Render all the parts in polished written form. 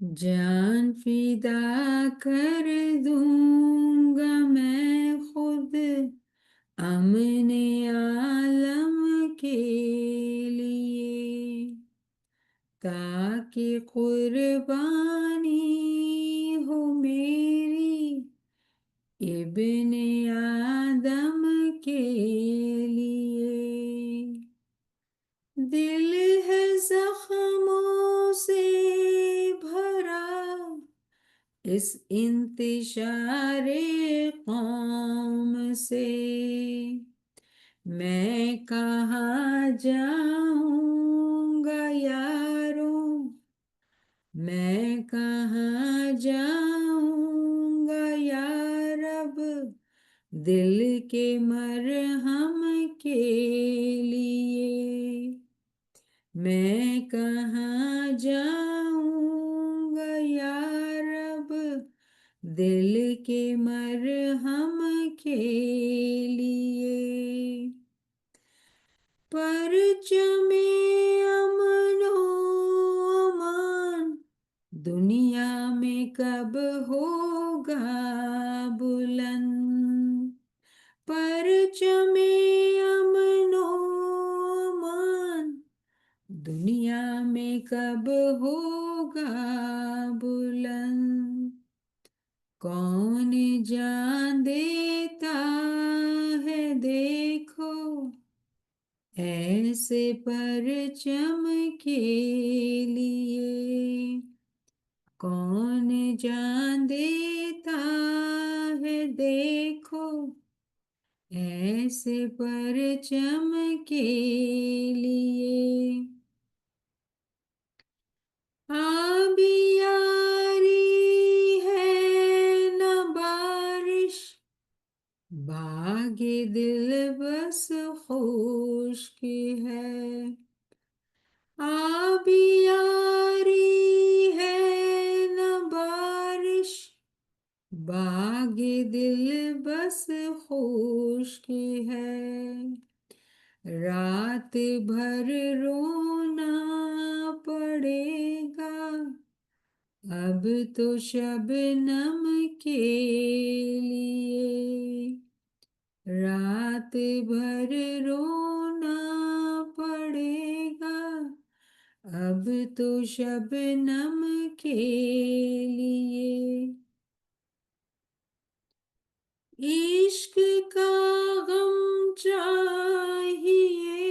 जान फिदा कर दूंगा मैं खुद अमने आलम के लिए, ताकि कुर्बानी हो मेरी इब्ने आदम के लिए। दिल है जख्मों से भरा इस इंतिशारे कौम से, मैं कहाँ जाऊंगा यारों, मैं कहाँ जाऊंगा यार, अब दिल के मरहम के लिए। मैं कहाँ जाऊंगा यार, अब दिल के मरहम के लिए। परचमे अमनो अमान दुनिया में कब होगा बुलंद, परचमे अमनो अमान दुनिया में कब होगा बुलंद। कौन जान देता है देखो ऐसे परचम के लिए, कौन जान देता है देखो ऐसे परचम के लिए। आबियारी है न बारिश, बागे दिल बस खुश्क है। आबियारी है न बारिश, बागे दिल बस खुश्क है। रात भर रोना पड़ेगा अब तो शबनम के लिए, रात भर रोना पड़ेगा अब तो शबनम के लिए। इश्क का गम चाहिए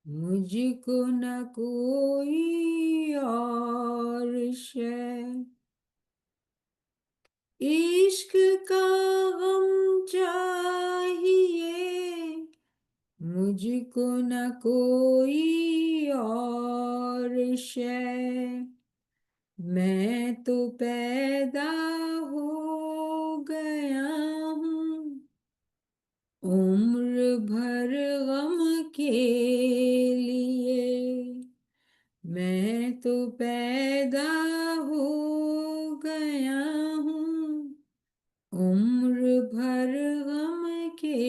मुझको न कोई और शय, इश्क का गम चाहिए मुझको न कोई और शय। मैं तो पैदा हो गया हूँ उम्र भर गम के लिए, मैं तो पैदा हो गया हूँ उम्र भर गम के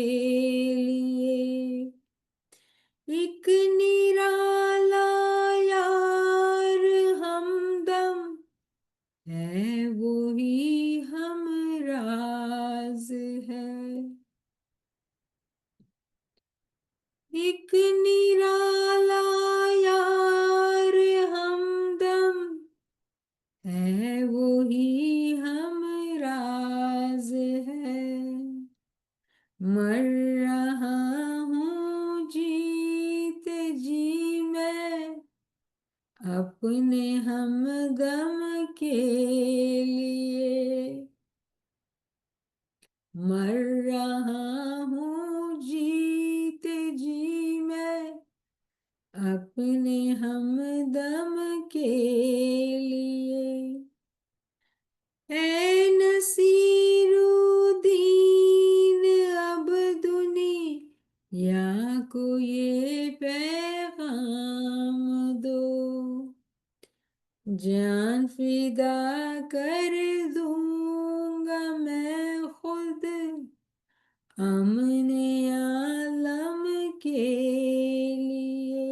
लिए। एक निराला यार हमदम है वो ही हमराज है, एक निराला यार हमदम है वो ही हमराज है। मर रहा हूँ जीत जी मैं अपने हमदम के लिए, मर रहा हूँ जीत जी मैं अपने हमदम के लिए। ऐ नसीरुद्दीन अब दुनिया को ये पैगाम दो, जान फिदा कर दूंगा मैं खुद अमने आलम के लिए,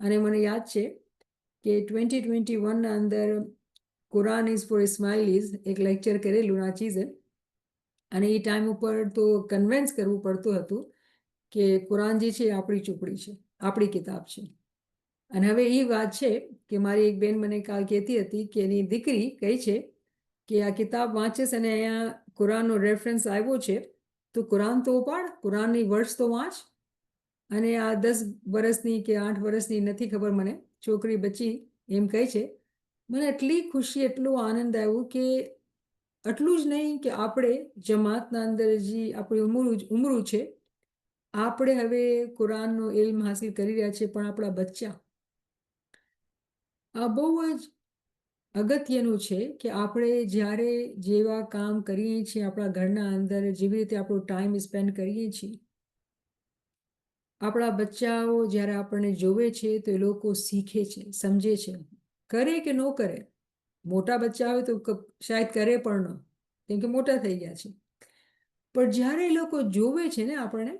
અને મને યાદ છે કે 2021ના અંદર કુરાન ઇઝ ફોર ઇસ્માઇલીઝ એક લેક્ચર કરેલું આ ચીઝે, અને એ ટાઈમ ઉપર તો કન્વિન્સ કરવું પડતું હતું કે કુરાન જે છે એ આપણી ચોપડી છે, આપણી કિતાબ છે. અને હવે એ વાત છે કે મારી એક બેન મને કાલ કહેતી હતી કે એની દીકરી કહે છે કે આ કિતાબ વાંચીશ અને અહીંયા કુરાનનો રેફરન્સ આવ્યો છે તો કુરાન તો ઉપાડ, કુરાનની વર્ડ્સ તો વાંચ. અને આ 10 વર્ષની કે 8 વર્ષની નથી ખબર મને છોકરી બચી એમ કહે છે. મને એટલી ખુશી, એટલો આનંદ આવ્યો કે આટલું જ નહીં કે આપણે જમાતના અંદર જે આપણી ઉમરું છે, આપણે હવે કુરાનનો ઇલ્મ હાસિલ કરી રહ્યા છીએ, પણ આપણા બચ્ચા, આ બહુ જ અગત્યનું છે કે આપણે જ્યારે જેવા કામ કરીએ છીએ આપણા ઘરના અંદર, જેવી રીતે આપણો ટાઈમ સ્પેન્ડ કરીએ છીએ, આપણા બચ્ચાઓ જ્યારે આપણને જોવે છે તો એ લોકો શીખે છે, સમજે છે, કરે કે ન કરે. મોટા બચ્ચા હોય તો શાયદ કરે પણ ન, કેમ કે મોટા થઈ ગયા છે. પણ જ્યારે એ લોકો જોવે છે ને આપણને,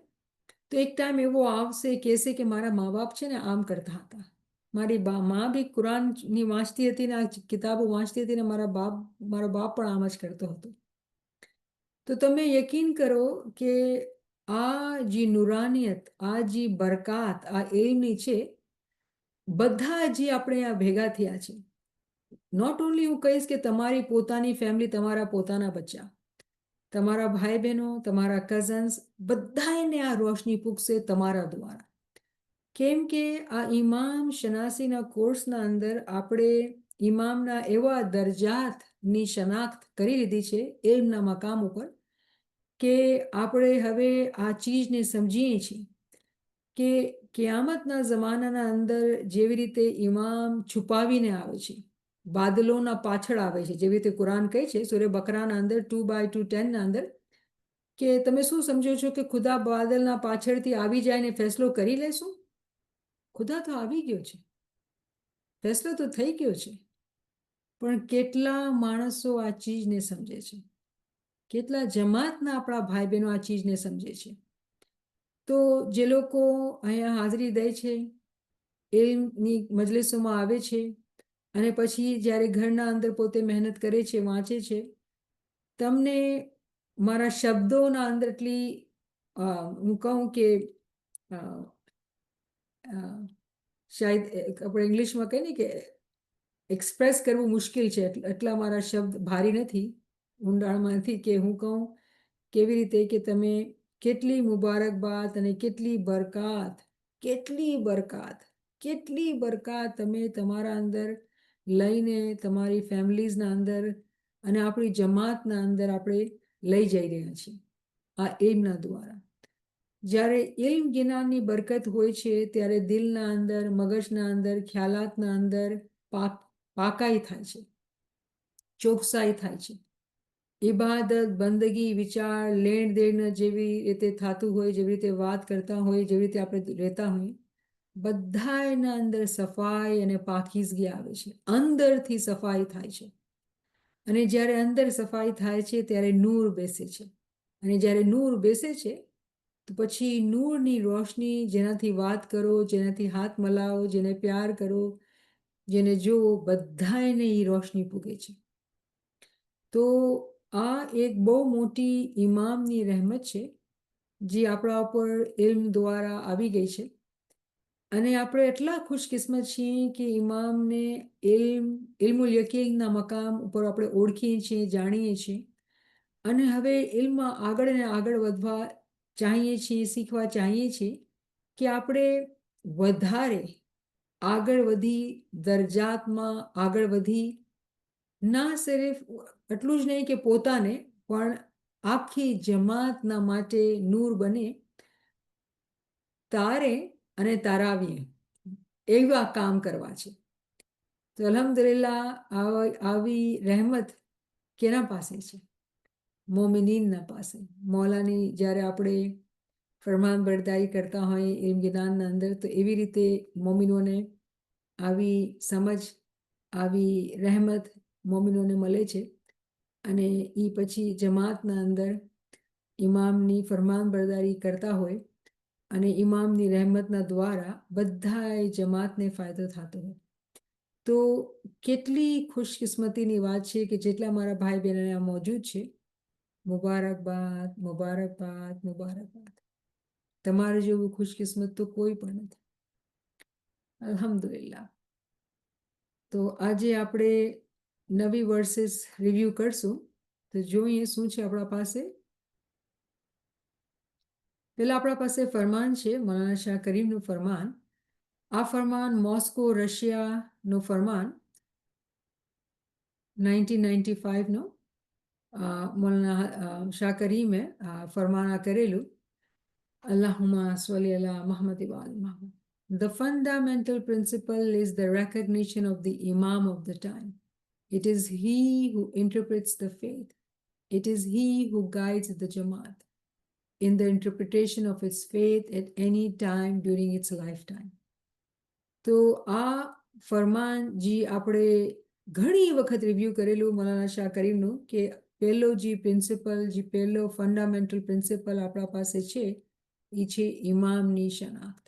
તો એક ટાઈમ એવો આવશે, કહેશે કે મારા મા બાપ છે ને આમ કરતા હતા, મારી મા બી કુરાનની વાંચતી હતી ને આ કિતાબો વાંચતી હતી ને મારો બાપ પણ આમ જ કરતો હતો. તો તમે યકીન કરો કે આ જે નુરાનિયત, આ જે બરકાત આ એલની છે, બધા જે આપણે આ ભેગા થયા છે, નોટ ઓનલી હું કહીશ કે તમારી પોતાની ફેમિલી, તમારા પોતાના બચ્ચા, તમારા ભાઈ બહેનો, તમારા કઝન્સ, બધાને આ રોશની પૂગશે તમારા દ્વારા. કેમ કે આ ઇમામ શનાસીના કોર્સના અંદર આપણે ઇમામના એવા દરજાતની શનાખ્ત કરી લીધી છે ઇલ્મના મકામ ઉપર કે આપણે હવે આ ચીજને સમજીએ છીએ કે કિયામતના જમાનાના અંદર જેવી રીતે ઇમામ છુપાવીને આવે છે, બાદલોના પાછળ આવે છે, જેવી રીતે કુરાન કહે છે સૂરે બકરાના અંદર 2:210ના અંદર કે તમે શું સમજો છો કે ખુદા બાદલના પાછળથી આવી જાય ને ફેસલો કરી લેશું? ખુદા તો આવી ગયો છે, ફેસલો તો થઈ ગયો છે, પણ કેટલા માણસો આ ચીજને સમજે છે, કેટલા જમાતના આપણા ભાઈ બહેનો આ ચીજને સમજે છે. તો જે લોકો અહીંયા હાજરી દે છે, ઇલ્મની મજલિસોમાં આવે છે, અને પછી જ્યારે ઘરના અંદર પોતે મહેનત કરે છે, વાંચે છે, તમને મારા શબ્દોના અંદર એટલી હું કહું કે શાયદ આપણે ઇંગ્લિશમાં કહીએ ને કે એક્સપ્રેસ કરવું મુશ્કેલ છે, એટલા મારા શબ્દ ભારી નથી, ઊંડાણમાં નથી કે હું કહું કેવી રીતે કે તમે કેટલી મુબારકબાદ અને કેટલી બરકાત, કેટલી બરકાત, કેટલી બરકાત તમે તમારા અંદર લઈને તમારી ફેમિલીઝના અંદર અને આપણી જમાતના અંદર આપણે લઈ જઈ રહ્યા છીએ આ ઇલ્મના દ્વારા. જ્યારે ઇલ્મ જ્ઞાનની બરકત હોય છે ત્યારે દિલના અંદર, મગજના અંદર, ખ્યાલાતના અંદર પાકાઈ થાય છે, ચોકસાઈ થાય છે. ઇબાદત, બંદગી, વિચાર, લેણ દેણ જેવી રીતે થતું હોય, જેવી રીતે વાત કરતા હોય, જેવી રીતે આપણે રહેતા હોઈએ, બધાના અંદર સફાઈ અને પાકીઝગી આવે છે, અંદરથી સફાઈ થાય છે. અને જ્યારે અંદર સફાઈ થાય છે ત્યારે નૂર બેસે છે, અને જ્યારે નૂર બેસે છે તો પછી નૂરની રોશની, જેનાથી વાત કરો, જેનાથી હાથ મલાવો, જેને પ્યાર કરો, જેને જુઓ, બધાને એ રોશની પૂગે છે. તો આ એક બહુ મોટી ઇમામની રહેમત છે જે આપણા ઉપર ઇલ્મ દ્વારા આવી ગઈ છે. અને આપણે એટલા ખુશકિસ્મત છીએ કે ઇમામને ઇલ્મુલ યકીનના મકામ ઉપર આપણે ઓળખીએ છીએ, જાણીએ છીએ, અને હવે ઇલ્મમાં આગળ અને આગળ વધવા ચાહીએ છીએ, શીખવા ચાહીએ છીએ કે આપણે વધારે આગળ વધી, દરજાતમાં આગળ વધી, ના સિર્ફ એટલું જ નહીં કે પોતાને, પણ આખી જમાતના માટે નૂર બને, તારે અને તારાવીએ એવા કામ કરવા છે. તો અલ્હમ્દુલિલ્લાહ આવી રહેમત કેના પાસે છે? મોમિનીનના પાસે. મૌલાની જ્યારે આપણે ફરમાન બરદારી કરતા હોય ઇલ્મ જ્ઞાનના અંદર, તો એવી રીતે મોમિનોને આવી સમજ, આવી રહેમત મોમિનોને મળે છે. અને એ પછી જમાતના અંદર ઇમામની ફરમાન બરદારી કરતા હોય અને ઇમામની રહેમતના દ્વારા બધાય જમાતને ફાયદો થતો હોય. તો કેટલી ખુશકિસ્મતીની વાત છે કે જેટલા મારા ભાઈ બહેન અહીંયા મોજૂદ છે, મુબારકબાદ, મુબારકબાદ, મુબારકબાદ. તમારા જેવું ખુશકિસ્મત તો કોઈ પણ નથી. અલ્હમ્દુલિલ્લાહ. તો આજે આપણે નવી વર્સિસ રિવ્યૂ કરશું. તો જોઈએ શું છે આપણા પાસે. પહેલાં આપણા પાસે ફરમાન છે, મૌલાના શાહ કરીમનું ફરમાન. આ ફરમાન મોસ્કો, રશિયાનું ફરમાન 1995નો મૌલાના શાહ કરીમે ફરમાન કરેલું. અલ્લાહુમ્મા સલ્લી અલા મુહમ્મદ વ આલી Muhammad. The fundamental principle is the recognition of the Imam of the time. It is he who interprets the faith. It is he who guides the Jamaat in the interpretation of its faith at any time during its lifetime. તો આ ફરમાન જે આપણે ઘણી વખત review કરેલું મૌલાના શાહ કરીમનું, કે પહેલો જે પ્રિન્સિપલ, જે પહેલો ફંડામેન્ટલ પ્રિન્સિપલ આપણા પાસે છે એ છે ઇમામની શનાખ્ત.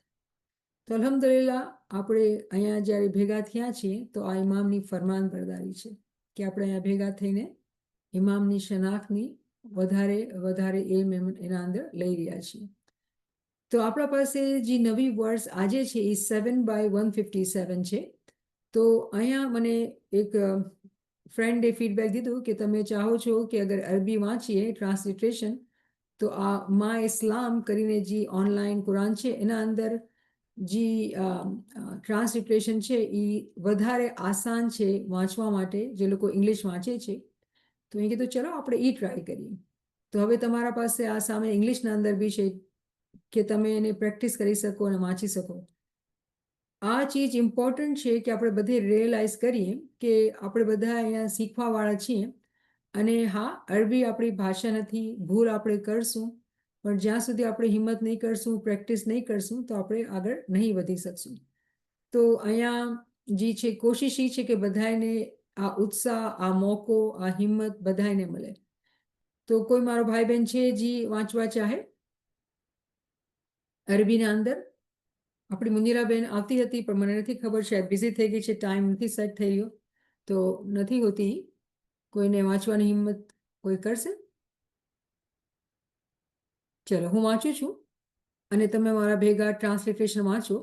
તો અલ્હમ્દુલિલ્લાહ આપણે અહીંયા જ્યારે ભેગા થયા છીએ તો આ ઇમામની ફરમાન બરદારી છે કે આપણે અહીંયા ભેગા થઈને ઇમામની શનાખ્તની વધારે ઇલ્મ એના અંદર લઈ રહ્યા છીએ. તો આપણા પાસે જે નવી વર્સ આજે છે એ 7/157 છે. તો અહીંયા મને એક ફ્રેન્ડે ફીડબેક દીધું કે તમે ચાહો છો કે અગર અરબી વાંચીએ ટ્રાન્સલિટરેશન, તો આ મા ઇસ્લામ કરીને જે ઓનલાઈન કુરાન છે એના અંદર જે ટ્રાન્સલિટરેશન છે એ વધારે આસાન છે વાંચવા માટે, જે લોકો ઇંગ્લિશ વાંચે છે. તો એ કીધું ચલો આપણે એ ટ્રાય કરીએ. તો હવે તમારા પાસે આ સામે ઇંગ્લિશના અંદર બી છે કે તમે એને પ્રેક્ટિસ કરી શકો અને વાંચી શકો. આ ચીજ ઇમ્પોર્ટન્ટ છે કે આપણે બધે રિયલાઇઝ કરીએ કે આપણે બધા અહીંયા શીખવાવાળા છીએ. અને હા, અરબી આપણી ભાષા નથી, ભૂલ આપણે કરશું, પણ જ્યાં સુધી આપણે હિંમત નહીં કરશું, પ્રેક્ટિસ નહીં કરશું, તો આપણે આગળ નહીં વધી શકશું. તો અહીંયા જે છે કોશિશ એ છે કે બધાને આ ઉત્સાહ, આ મોકો, આ હિંમત બધાને મળે. તો કોઈ મારો ભાઈ બહેન છે જે વાંચવા ચાહે અરબીના અંદર? આપણી મુનિરાબેન આવતી હતી પણ મને નથી ખબર, શાયદ બિઝી થઈ ગઈ છે, ટાઈમ નથી સેટ થઈ રહ્યો, તો નથી હોતી. કોઈને વાંચવાની હિંમત કોઈ કરશે? ચલો હું વાંચું છું અને તમે મારા ભેગા ટ્રાન્સલેશન વાંચો.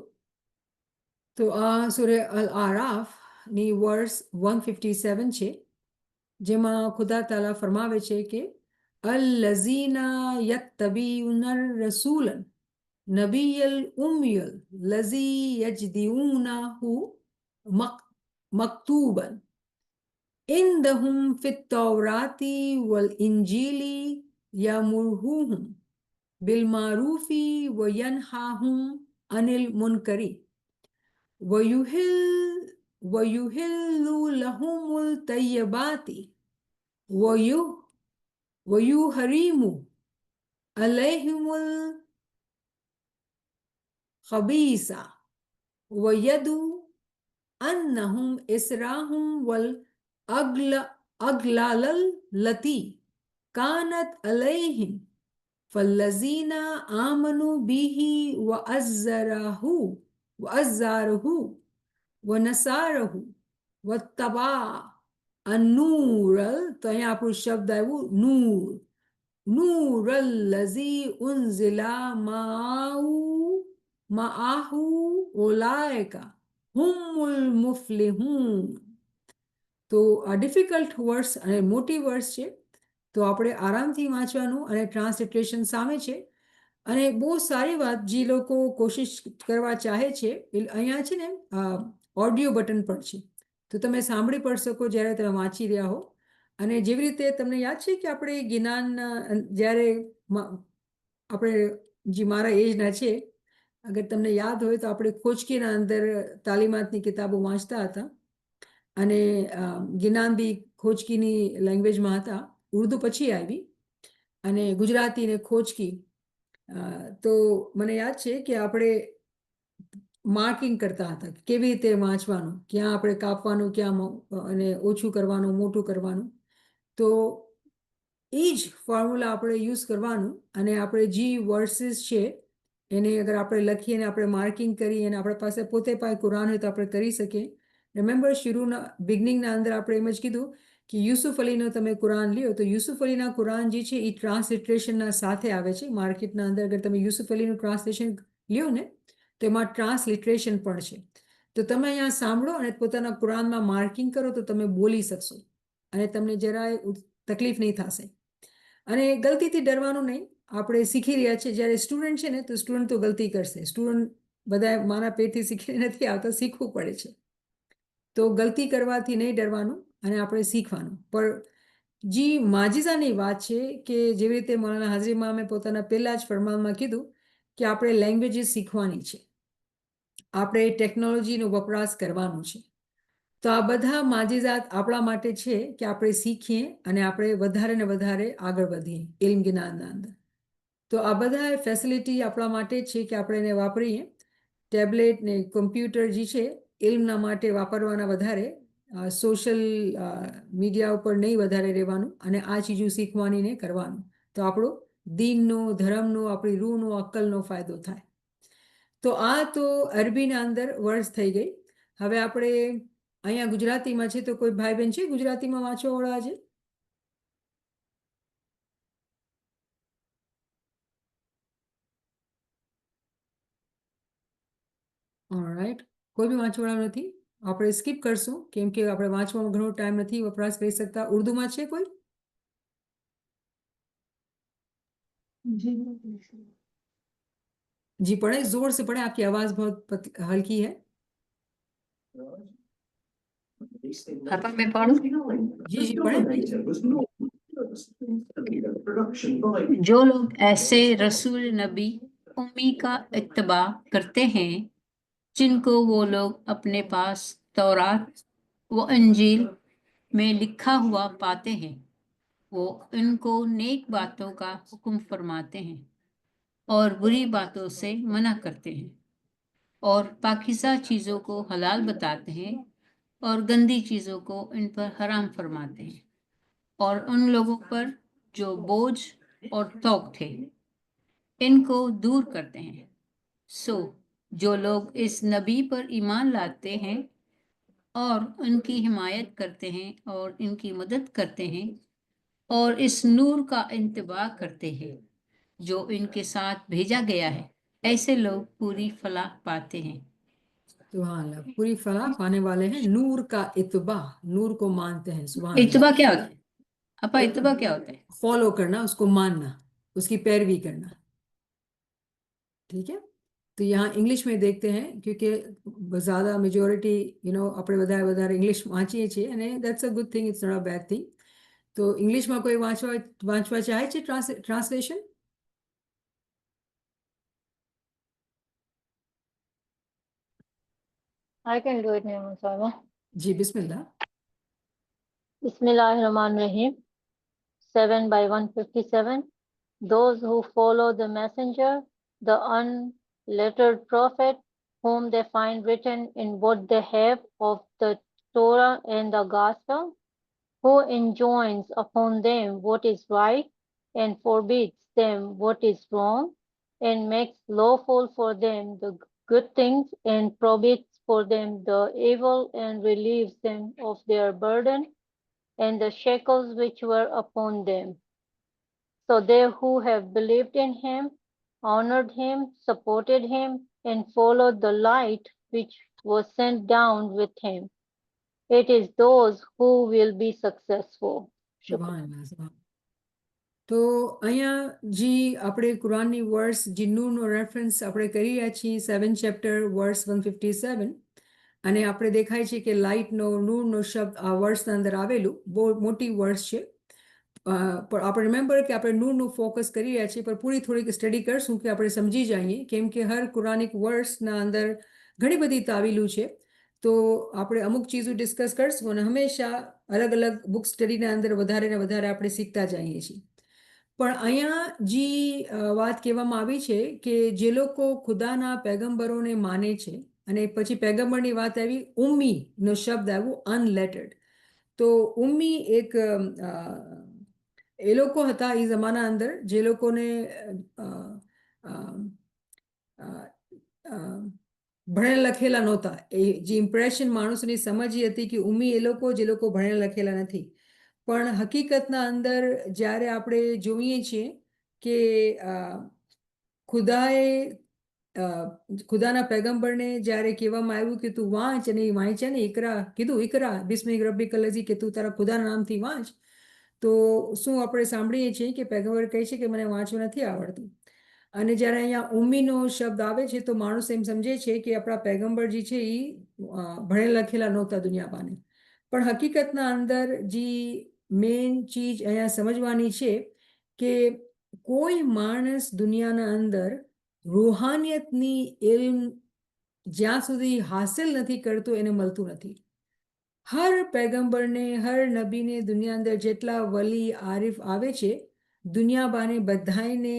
તો આ સૂરે અલ આરાફની વર્સ 157 છે, જેમાં ખુદા તાલા ફરમાવે છે કે અલ્લઝીના યત્તબીઉનર રસૂલન નબીયલ ઉમ્મિયલ લઝી યજદિઉનહુ મકતૂબન ઇન્દહુમ ફિત તૌરાતી વલ ઇન્જીલી યમુરહુહુમ બિલ મારૂફી વ યનહાહુમ અનિલ મુનકરી વયુહિલ્લુ લહુમુલ તય્યબાતી વયુહરીમુ અલૈહિમુલ ખબીસા વયદુ અન્નહુમ ઇસરાહુમ વલ અગલાલલ લતી કાનત અલૈહિમ فالذين آمنوا به وأزاره ونصاره واتبع النور. તો અહીંયા આપણું શબ્દ આવ્યું નૂર. નૂર الذي أنزل معه أولئك هم المفلحون. તો આ ડિફિકલ્ટ વર્ડ્સ અને મોટી વર્ડ્સ છે, તો આપણે આરામથી વાંચવાનું, અને ટ્રાન્સલિટરેશન સામે છે. અને બહુ સારી વાત, જે લોકો કોશિશ કરવા ચાહે છે અહીંયા છે ને ઓડિયો બટન પર છે, તો તમે સાંભળી પણ શકો જ્યારે તમે વાંચી રહ્યા હો. અને જેવી રીતે તમને યાદ છે કે આપણે જ્ઞાન જ્યારે આપણે જે મારા એજના છે, અગર તમને યાદ હોય તો આપણે ખોજકીના અંદર તાલીમાતની કિતાબો વાંચતા હતા, અને જ્ઞાન બી ખોજકીની લેંગ્વેજમાં હતા. ઉર્દુ પછી આવી અને ગુજરાતી ને ખોજકી. તો મને યાદ છે કે આપણે માર્કિંગ કરતા હતા કે કેવી રીતે વાંચવાનું, ક્યાં આપણે કાપવાનું, ક્યાં અને ઓછું કરવાનું, મોટું કરવાનું. તો એ જ ફોર્મ્યુલા આપણે યુઝ કરવાનું, અને આપણે જે વર્સિસ છે એને અગર આપણે લખીએ અને આપણે માર્કિંગ કરીએ અને આપણા પાસે પોતે કુરાન હોય તો આપણે કરી શકીએ. રિમેમ્બર શરૂના બિગનિંગના અંદર આપણે એમ જ કીધું કે યુસુફ અલીનો તમે કુરાન લ્યો તો યુસુફ અલીના કુરાન જે છે એ ટ્રાન્સલિટરેશનના સાથે આવે છે. માર્કેટના અંદર અગર તમે યુસુફ અલીનું ટ્રાન્સલેશન લ્યો ને તો એમાં ટ્રાન્સલિટરેશન પણ છે. તો તમે અહીંયા સાંભળો અને પોતાના કુરાનમાં માર્કિંગ કરો તો તમે બોલી શકશો અને તમને જરાય તકલીફ નહીં થશે. અને ગલતીથી ડરવાનું નહીં. આપણે શીખી રહ્યા છીએ. જ્યારે સ્ટુડન્ટ છે ને તો સ્ટુડન્ટ તો ગલતી કરશે. સ્ટુડન્ટ બધા મારા પેટથી શીખીને નથી આવતા, શીખવું પડે છે. તો ગલતી કરવાથી નહીં ડરવાનું અને આપણે શીખવાનું. પણ જે માજીઝાની વાત છે કે જેવી રીતે મૌલાના હાજરી ઇમામે પોતાના પહેલા જ ફરમાનમાં કીધું કે આપણે લેંગ્વેજીસ શીખવાની છે, આપણે ટેકનોલોજીનો વપરાશ કરવાનો છે. તો આ બધા માજીઝાત આપણા માટે છે કે આપણે શીખીએ અને આપણે વધારે ને વધારે આગળ વધીએ ઇલ્મ જ્ઞાનના અંદર. તો આ બધા ફેસિલિટી આપણા માટે છે કે આપણે એને વાપરીએ. ટેબ્લેટ ને કમ્પ્યુટર જે છે ઇલ્મના માટે વાપરવાના વધારે, સોશિયલ મીડિયા ઉપર નહીં વધારે રહેવાનું અને આ ચીજો શીખવાની ને કરવાનું. તો આપણો દીનનો, ધર્મનો, આપણી રૂહનો, અક્કલનો ફાયદો થાય. તો આ તો અરબીના અંદર વર્ષ થઈ ગઈ. હવે આપણે અહીંયા ગુજરાતીમાં છે તો કોઈ ભાઈ બહેન છે ગુજરાતીમાં વાંચવાવાળા આજે? ઓલરાઈટ, કોઈ બી વાંચવાવાળા નથી. આપણે સ્કીપ કરશું કેમ કે આપણે વાંચવામાં ઘણો ટાઈમ નથી વપરાશ કરી શકતા. ઉર્દુમાં છે કોઈ? जी पढ़े, जोर से पढ़े, आपकी आवाज बहुत हल्की है. पापा मैं पढ़ूं? जी जी पढ़े. जो लोग ऐसे रसूल नबी उम्मी का इत्तबा करते हैं जिनको वो लोग अपने पास तौरात व इंजील में लिखा हुआ पाते हैं, वो इनको नेक बातों का हुक्म फरमाते हैं और बुरी बातों से मना करते हैं और पाकीज़ा चीज़ों को हलाल बताते हैं और गंदी चीज़ों को इन पर हराम फरमाते हैं और उन लोगों पर जो बोझ और तौक थे इनको दूर करते हैं. सो जो लोग इस नबी पर ईमान लाते हैं और उनकी हिमायत करते हैं और इनकी मदद करते हैं और इस नूर का इंतबा करते हैं जो इनके साथ भेजा गया है, ऐसे लोग पूरी फलाह पाते हैं. सुभान अल्लाह, पूरी फलाह पाने वाले हैं. नूर का इत्बा, नूर को मानते हैं. सुभान अल्लाह. इत्तबा क्या होता है? अपा इत्तबा क्या होता है? फॉलो करना, उसको मानना, उसकी पैरवी करना. ठीक है. तो यहाँ इंग्लिश में देखते हैं क्योंकि ज़्यादा मेजोरिटी આપણે વધારે ઇંગ્લિશ વાંચીએ છીએ અને that's a good thing, it's not a bad thing. તો ઇંગ્લિશમાં કોઈ વાંચવા ચાહે છે translation? I can do it, Nirmal Sharma. जी बिस्मिल्लाह. Bismillahirrahmanirrahim. 7 by 157. Those who follow the messenger, the unlettered prophet, whom they find written in what they have of the Torah and the Gospel, who enjoins upon them what is right and forbids them what is wrong, and makes lawful for them the good things and prohibits for them the evil and relieves them of their burden and the shackles which were upon them. So they who have believed in him, honored him, supported him, and followed the light which was sent down with him. It is those who will be successful. સુભાન અલ્લાહ, સુભાન. તો અહીંયા જે આપણે કુરાનની વર્સ જે નૂરનો reference આપણે કરી રહ્યા છીએ 7 ચેપ્ટર વર્સ 157 અને આપણે દેખાય છે કે લાઇટનો નૂરનો શબ્દ આ વર્સના અંદર આવેલું બહુ મોટી વર્સ છે. પણ આપણે રિમેમ્બર કે આપણે નૂરનું ફોકસ કરી રહ્યા છીએ પણ પૂરી થોડીક સ્ટડી કરશું કે આપણે સમજી જઈએ કેમ કે હર કુરાનિક વર્સના અંદર ઘણી બધી તાવીલું છે. તો આપણે અમુક ચીજો ડિસ્કસ કરશું અને હંમેશા અલગ અલગ બુક સ્ટડીના અંદર વધારે ને વધારે આપણે શીખતા જઈએ છીએ. પણ અહીંયા જે વાત કહેવામાં આવી છે કે જે લોકો ખુદાના પેગમ્બરોને માને છે અને પછી પેગમ્બરની વાત આવી, ઉમ્મીનો શબ્દ આવ્યો અનલેટર્ડ. તો ઉમ્મી એક એ લોકો હતા એ જમાના અંદર જે લોકોને ભણેલા લખેલા નહોતા. એ જે ઇમ્પ્રેશન માણસોની સમજ એ હતી કે ઉમ્મી એ લોકો જે લોકો ભણેલા લખેલા નથી. પણ હકીકતના અંદર જ્યારે આપણે જોઈએ છીએ કે ખુદાએ ખુદાના પૈગંબરને જ્યારે કહેવામાં આવ્યું કે તું વાંચ, અને એ વાંચ્યા ને ઇકરા કીધું, ઇકરા બિસ્મિક રબ્બિક લઝી, કે તું તારા ખુદાના નામથી વાંચ. તો શું આપણે સાંભળીએ છીએ કે પૈગંબર કહે છે કે મને વાંચવું નથી આવડતું. અને જ્યારે અહીંયા ઉમ્મીનો શબ્દ આવે છે તો માણસ એમ સમજે છે કે આપણા પૈગંબર જે છે એ ભણેલા લખેલા નહોતા દુનિયાબાને. પણ હકીકતના અંદર જે મેઇન ચીજ અહીંયા સમજવાની છે કે કોઈ માણસ દુનિયાના અંદર રૂહાનિયતની ઇલ્મ જ્યાં સુધી હાસિલ નથી કરતો એને મળતું નથી. હર પૈગંબરને, હર નબીને દુનિયા અંદર જેટલા વલી આરિફ આવે છે, દુનિયાબાને બધાને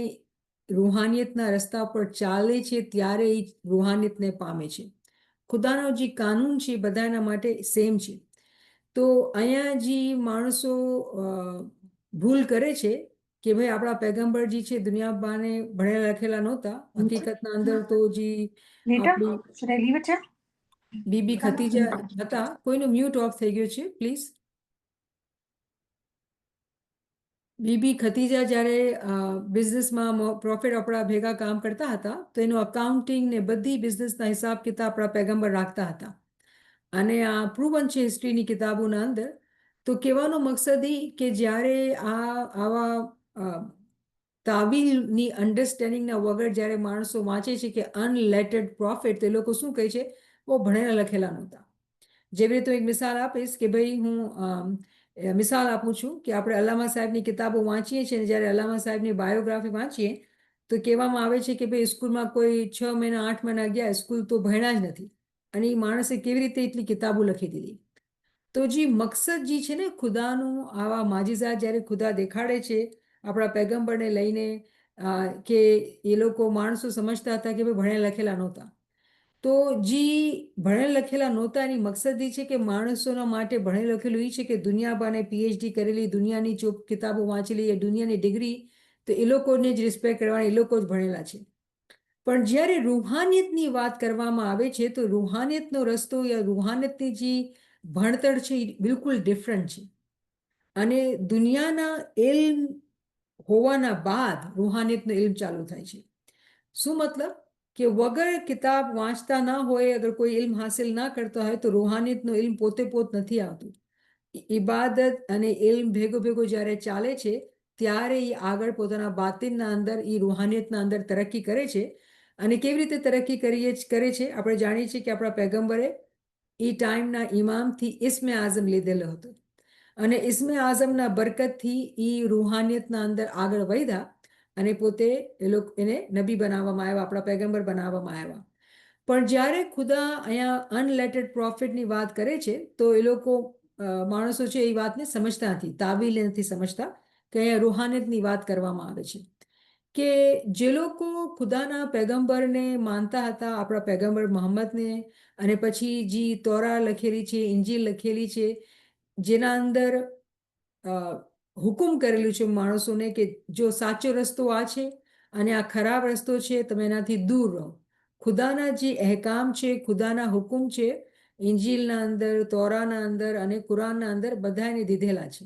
રૂહાનિયતના રસ્તા પર ચાલે છે ત્યારે એ રૂહાનિયતને પામે છે. ખુદાનો જે કાનૂન છે એ બધાના માટે સેમ છે. તો અહીંયા જે માણસો ભૂલ કરે છે કે ભાઈ આપણા પૈગંબર જે છે દુનિયાબાને ભણેલા લખેલા નહોતા. હકીકતના અંદર તો જે આપણી Should I leave it here? Bibi Khadija હતા. કોઈનું મ્યુટ ઓફ થઈ ગયું છે પ્લીઝ. બીબી ખતીજા જ્યારે બિઝનેસમાં પ્રોફિટ આપણા ભેગા કામ કરતા હતા તો એનું અકાઉન્ટિંગ ને બધી બિઝનેસના હિસાબ કિતાબ આપણા પૈગંબર રાખતા હતા. અને આ પ્રૂવન છે હિસ્ટ્રીની કિતાબોના અંદર. તો કહેવાનો મકસદ એ કે જ્યારે આવા તાવીલની અન્ડરસ્ટેન્ડિંગના વગર જ્યારે માણસો વાંચે છે કે અનલેટેડ પ્રોફિટ, તો એ લોકો શું કહે છે, બહુ ભણેલા લખેલા નહોતા. જેવી રીતે એક મિસાલ આપીશ કે ભાઈ હું મિસાલ આપું છું કે આપણે અલ્લામા સાહેબની કિતાબો વાંચીએ છીએ, જ્યારે અલ્લામા સાહેબની બાયોગ્રાફી વાંચીએ તો કહેવામાં આવે છે કે ભાઈ સ્કૂલમાં કોઈ 6 મહિના 8 મહિના ગયા, સ્કૂલ તો ભણ્યા જ નથી, અને એ માણસે કેવી રીતે એટલી કિતાબો લખી દીધી. તો જે મકસદ જે છે ને ખુદાનું, આવા માજીઝાત જ્યારે ખુદા દેખાડે છે આપણા પૈગંબરને લઈને, કે એ લોકો માણસો સમજતા હતા કે ભાઈ ભણેલા લખેલા નહોતા. તો જે ભણેલ લખેલા નહોતા એની મકસદ એ છે કે માણસોના માટે ભણેલ લખેલું એ છે કે દુનિયાબાને પીએચડી કરેલી, દુનિયાની જો કિતાબો વાંચેલી, એ દુનિયાની ડિગ્રી, તો એ લોકોને જ રિસ્પેક્ટ કરવાની, એ લોકો જ ભણેલા છે. પણ જ્યારે રૂહાનિયતની વાત કરવામાં આવે છે તો રૂહાનિયતનો રસ્તો યા રૂહાનિયતની જે ભણતર છે એ બિલકુલ ડિફરન્ટ છે. અને દુનિયાના ઇલ્મ હોવાના બાદ રૂહાનિયતનો ઇલ્મ ચાલુ થાય છે. શું મતલબ કે વગર કિતાબ વાંચતા ના હોય, અગર કોઈ ઇલ્મ હાસિલ ના કરતા હોય તો રૂહાનિયતનો ઇલ્મ પોતે નથી આવતું. ઇબાદત અને ઇલ્મ ભેગો ભેગો જ્યારે ચાલે છે ત્યારે એ આગળ પોતાના બાતિનના અંદર, એ રૂહાનિયતના અંદર તરક્કી કરે છે. અને કેવી રીતે તરક્કી કરે છે આપણે જાણીએ છીએ કે આપણા પૈગંબરે એ ટાઈમના ઇમામથી ઇસ્મે આઝમ લીધેલો હતો, અને ઇસ્મે આઝમના બરકતથી એ રૂહાનિયતના અંદર આગળ વધ્યા અને પોતે એને નબી બનાવવામાં આવ્યા, આપણા પૈગંબર બનાવવામાં આવ્યા. પણ જ્યારે ખુદા અહીંયા અનલેટેડ પ્રોફિટની વાત કરે છે તો એ લોકો માણસો છે એ વાતને સમજતા નથી, તાવીલ નથી સમજતા કે અહીંયા રૂહાનિયતની વાત કરવામાં આવે છે. કે જે લોકો ખુદાના પૈગંબરને માનતા હતા, આપણા પૈગંબર મોહમ્મદને, અને પછી જે તોરા લખેલી છે, ઇંજીલ લખેલી છે, જેના અંદર હુકુમ કરેલું છે માણસોને કે જો સાચો રસ્તો આ છે અને આ ખરાબ રસ્તો છે, તમે એનાથી દૂર રહો. ખુદાના જે અહેકામ છે, ખુદાના હુકુમ છે, ઇંજીલના અંદર, તોરાના અંદર અને કુરાનના અંદર બધાને દીધેલા છે.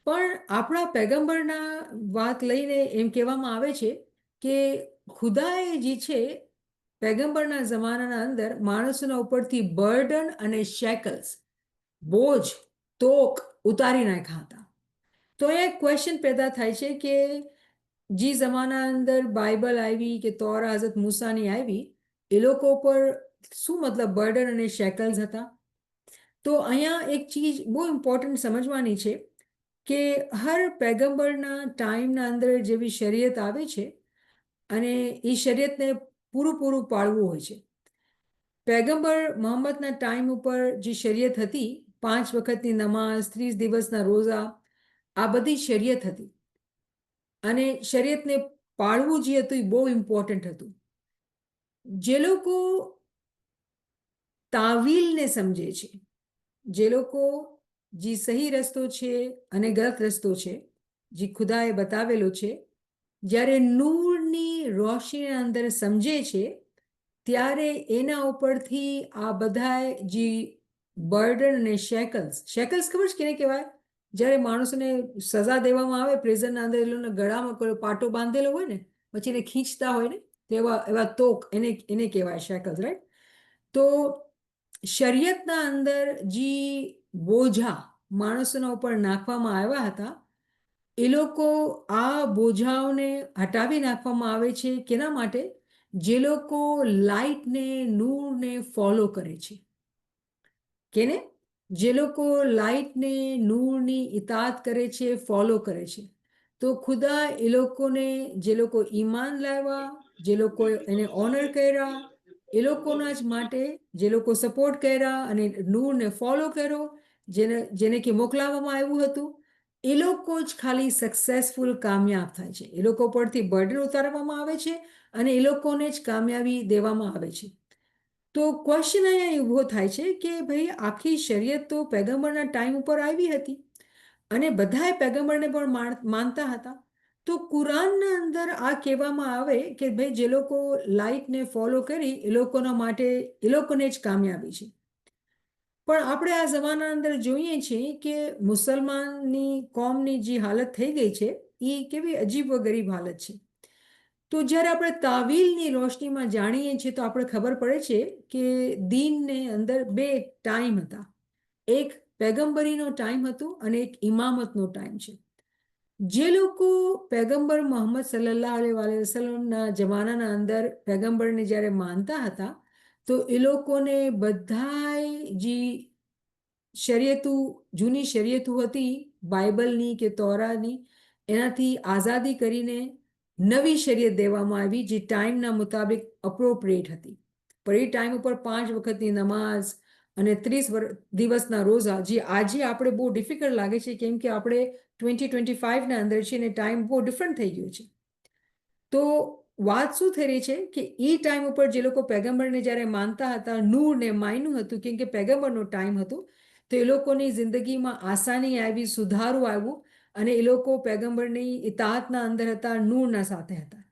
પણ આપણા પૈગંબરના વાત લઈને એમ કહેવામાં આવે છે કે ખુદાએ જે છે પૈગંબરના જમાનાના અંદર માણસોના ઉપરથી બર્ડન અને શેકલ્સ, બોજ, તોક ઉતારી નાખ્યા હતા. તો એ ક્વેશ્ચન પેદા થાય છે કે જે જમાના અંદર બાઇબલ આવી કે તોરા હઝરત મૂસાની આવી, એ લોકો પર શું મતલબ બર્ડન અને શેકલ્સ હતા. તો અહીંયા એક ચીજ બહુ ઇમ્પોર્ટન્ટ સમજવાની છે કે હર પૈગંબરના ટાઈમના અંદર જેવી શરીયત આવે છે અને એ શરીયતને પૂરું પાળવું હોય છે. પૈગંબર મોહમ્મદના ટાઈમ ઉપર જે શરીયત હતી, 5 વખતની નમાઝ, 30 દિવસના રોઝા, આ બધી શરીયત હતી. અને શરીયતને પાળવું જે હતું એ બહુ ઇમ્પોર્ટન્ટ હતું. જે લોકો તાવીલને સમજે છે, જે લોકો જે સહી રસ્તો છે અને ગલત રસ્તો છે જે ખુદાએ બતાવેલો છે, જ્યારે નૂરની કુરાનની રોશનીના અંદર સમજે છે ત્યારે એના ઉપરથી આ બધા જે બર્ડન અને શેકલ્સ ખબર છે કેને કહેવાય? જ્યારે માણસોને સજા દેવામાં આવે પ્રિઝનના અંદર, એ લોકોના ગળામાં કોઈ પાટો બાંધેલો હોય ને, પછી એને ખીંચતા હોય ને, તો એવા તોક એને કહેવાય શેકલ્સ, રાઈટ? તો શરીયતના અંદર જે બોજા માણસોના ઉપર નાખવામાં આવ્યા હતા, એ લોકો આ બોજાઓને હટાવી નાખવામાં આવે છે. કેના માટે? જે લોકો લાઇટને, નૂરને ફોલો કરે છે. કેને? જે લોકો લાઇટને, નૂરની ઇતાત કરે છે, ફોલો કરે છે. તો ખુદા એ લોકોને, જે લોકો ઈમાન લાવ્યા, જે લોકો એને ઓનર કર્યા, એ લોકોના જ માટે, જે લોકો સપોર્ટ કર્યા અને નૂરને ફોલો કર્યો, જેને કે મોકલાવવામાં આવ્યું હતું, એ લોકો જ ખાલી સક્સેસફુલ કામયાબ થાય છે. એ લોકો પરથી બર્ડન ઉતારવામાં આવે છે અને એ લોકોને જ કામયાબી દેવામાં આવે છે. તો ક્વેશ્ચન અહીંયા ઊભો થાય છે કે ભાઈ આખી શરીયત તો પૈગંબરના ટાઈમ ઉપર આવી હતી અને બધાએ પૈગંબરને પણ માનતા હતા. તો કુરાનના અંદર આ કહેવામાં આવે કે ભાઈ જે લોકો લાઇટને ફોલો કરી એ લોકોના માટે, એ લોકોને જ કામયાબી છે. પણ આપણે આ જમાનાના અંદર જોઈએ છીએ કે મુસલમાનની કોમની જે હાલત થઈ ગઈ છે એ કેવી અજીબો ગરીબ હાલત છે. તો જ્યારે આપણે તાવીલની રોશનીમાં જાણીએ છીએ તો આપણે ખબર પડે છે કે દીનને અંદર બે ટાઈમ હતા. એક પેગમ્બરીનો ટાઈમ હતો અને એક ઇમામતનો ટાઈમ છે. જે લોકો પેગમ્બર મોહમ્મદ સલ્લલ્લાહુ અલૈહિ વસલ્લમના જમાનાના અંદર પેગમ્બરને જ્યારે માનતા હતા, તો એ લોકોને બધાય જે શરીયતું, જૂની શરીયતું હતી બાઇબલની કે તોરાની, એનાથી આઝાદી કરીને નવી શરીયત દેવામાં આવી જે ટાઈમના મુતાબિક અપ્રોપ્રિએટ હતી. પણ એ ટાઈમ ઉપર 5 વખતની નમાઝ અને 30 દિવસના રોઝા, જે આજે આપણે બહુ ડિફિકલ્ટ લાગે છે કેમ કે આપણે 2025ના અંદર છે ને ટાઈમ બહુ ડિફરન્ટ થઈ ગયો છે. તો વાત શું થઈ રહી છે કે એ ટાઈમ ઉપર જે લોકો પેગમ્બરને જ્યારે માનતા હતા, નૂર ને માયનું હતું કેમ કે પેગમ્બરનો ટાઈમ હતું, તો એ લોકોની જિંદગીમાં આસાની આવી, સુધારો આવ્યું અને એ લોકો પેગમ્બરની ઇતાતના અંદર હતા, નૂરના સાથે હતા.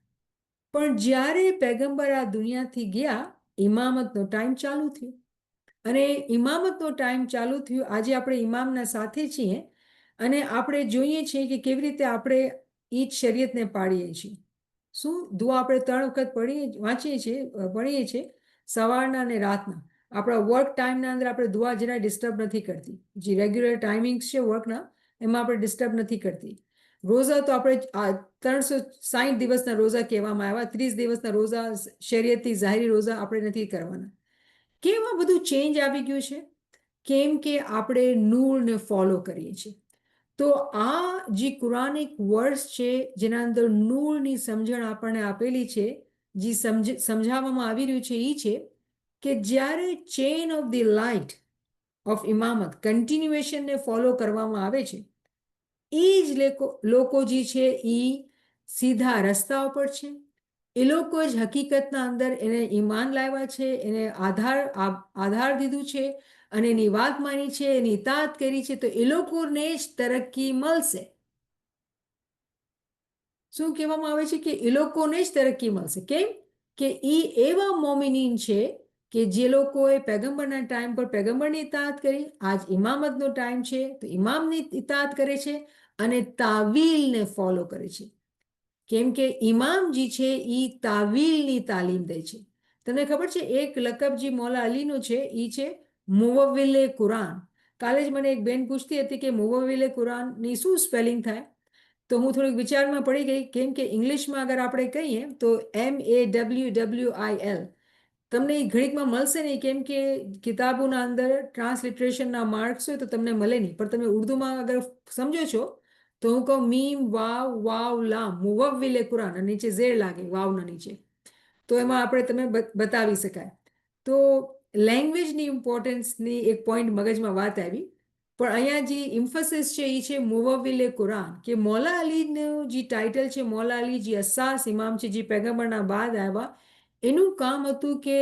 પણ જ્યારે પેગમ્બર આ દુનિયાથી ગયા, ઇમામતનો ટાઈમ ચાલુ થયો અને ઇમામતનો ટાઈમ ચાલુ થયો. આજે આપણે ઇમામના સાથે છીએ અને આપણે જોઈએ છીએ કે કેવી રીતે આપણે ઈ જ શરીયતને પાડીએ છીએ. શું દુઆ આપણે 3 વખત વાંચીએ છીએ, ભણીએ છીએ, સવારના અને રાતના. આપણા વર્ક ટાઈમના અંદર આપણે દુઆ જરા ડિસ્ટર્બ નથી કરતી. જે રેગ્યુલર ટાઈમિંગ્સ છે વર્કના, એમાં આપણે ડિસ્ટર્બ નથી કરતી. રોઝા તો આપણે 360 દિવસના રોઝા કહેવામાં આવ્યા, 30 દિવસના રોઝા શરીયતી ઝાહિરી રોઝા આપણે નથી કરવાના. કેમ આ બધું ચેન્જ આવી ગયું છે? કેમ કે આપણે નૂરને ફોલો કરીએ છીએ. તો આ જે કુરાનિક વર્ડ્સ છે જેના અંદર નૂરની સમજણ આપણને આપેલી છે, જે સમજાવવામાં આવી રહ્યું છે એ છે કે જ્યારે chain of the light of ઇમામત કન્ટિન્યુએશનને ફોલો કરવામાં આવે છે, એ જ લોકો જે છે એ સીધા રસ્તા ઉપર છે. એ લોકો જ હકીકતના અંદર એને ઈમાન લાવ્યા છે, એને આધાર દીધું છે અને એની વાત માની છે, એની ઇતાત કરી છે, તો એ લોકોને જ તરક્કી મળશે. શું કહેવામાં આવે છે કે એ લોકોને જ તરક્કી મળશે. કેમ કે એ એવા મોમિનીન છે કે જે લોકોએ પેગમ્બરના ટાઈમ પર પેગમ્બરની ઇતાત કરી, આજ ઇમામતનો ટાઈમ છે તો ઇમામની ઇતાત કરે છે અને તાવીલને ફોલો કરે છે. કેમ કે ઇમામ જે છે એ તાવીલની તાલીમ દે છે. તમને ખબર છે એક લકબ જે મૌલા અલીનું છે એ છે મુવવ્વિલે કુરાન. કાલે જ મને એક બેન પૂછતી હતી કે મુવવ્વિલે કુરાનની શું સ્પેલિંગ થાય? તો હું થોડીક વિચારમાં પડી ગઈ કેમ કે ઇંગ્લિશમાં અગર આપણે કહીએ તો MAWWIL. તમને એ ઘડીકમાં મળશે નહીં કેમ કે કિતાબોના અંદર ટ્રાન્સલિટરેશનના માર્ક્સ હોય તો તમને મળે નહીં. પણ તમે ઉર્દુમાં અગર સમજો છો તો હું કહું મીમ વાવ લામ મુવવ્વિલે કુરાન અને નીચે ઝેર લાગે વાવના નીચે, તો એમાં આપણે તમે બતાવી શકાય. તો લેંગ્વેજની ઇમ્પોર્ટન્સની એક પોઈન્ટ મગજમાં વાત આવી. પણ અહીંયા જે ઇમ્ફોસિસ છે એ છે મુવવ્વિલે કુરાન, કે મૌલા અલીનું જે ટાઇટલ છે, મૌલા અલી જે અસ્સાસ ઇમામ છે જે પેગમ્બરના બાદ આવ્યા, એનું કામ હતું કે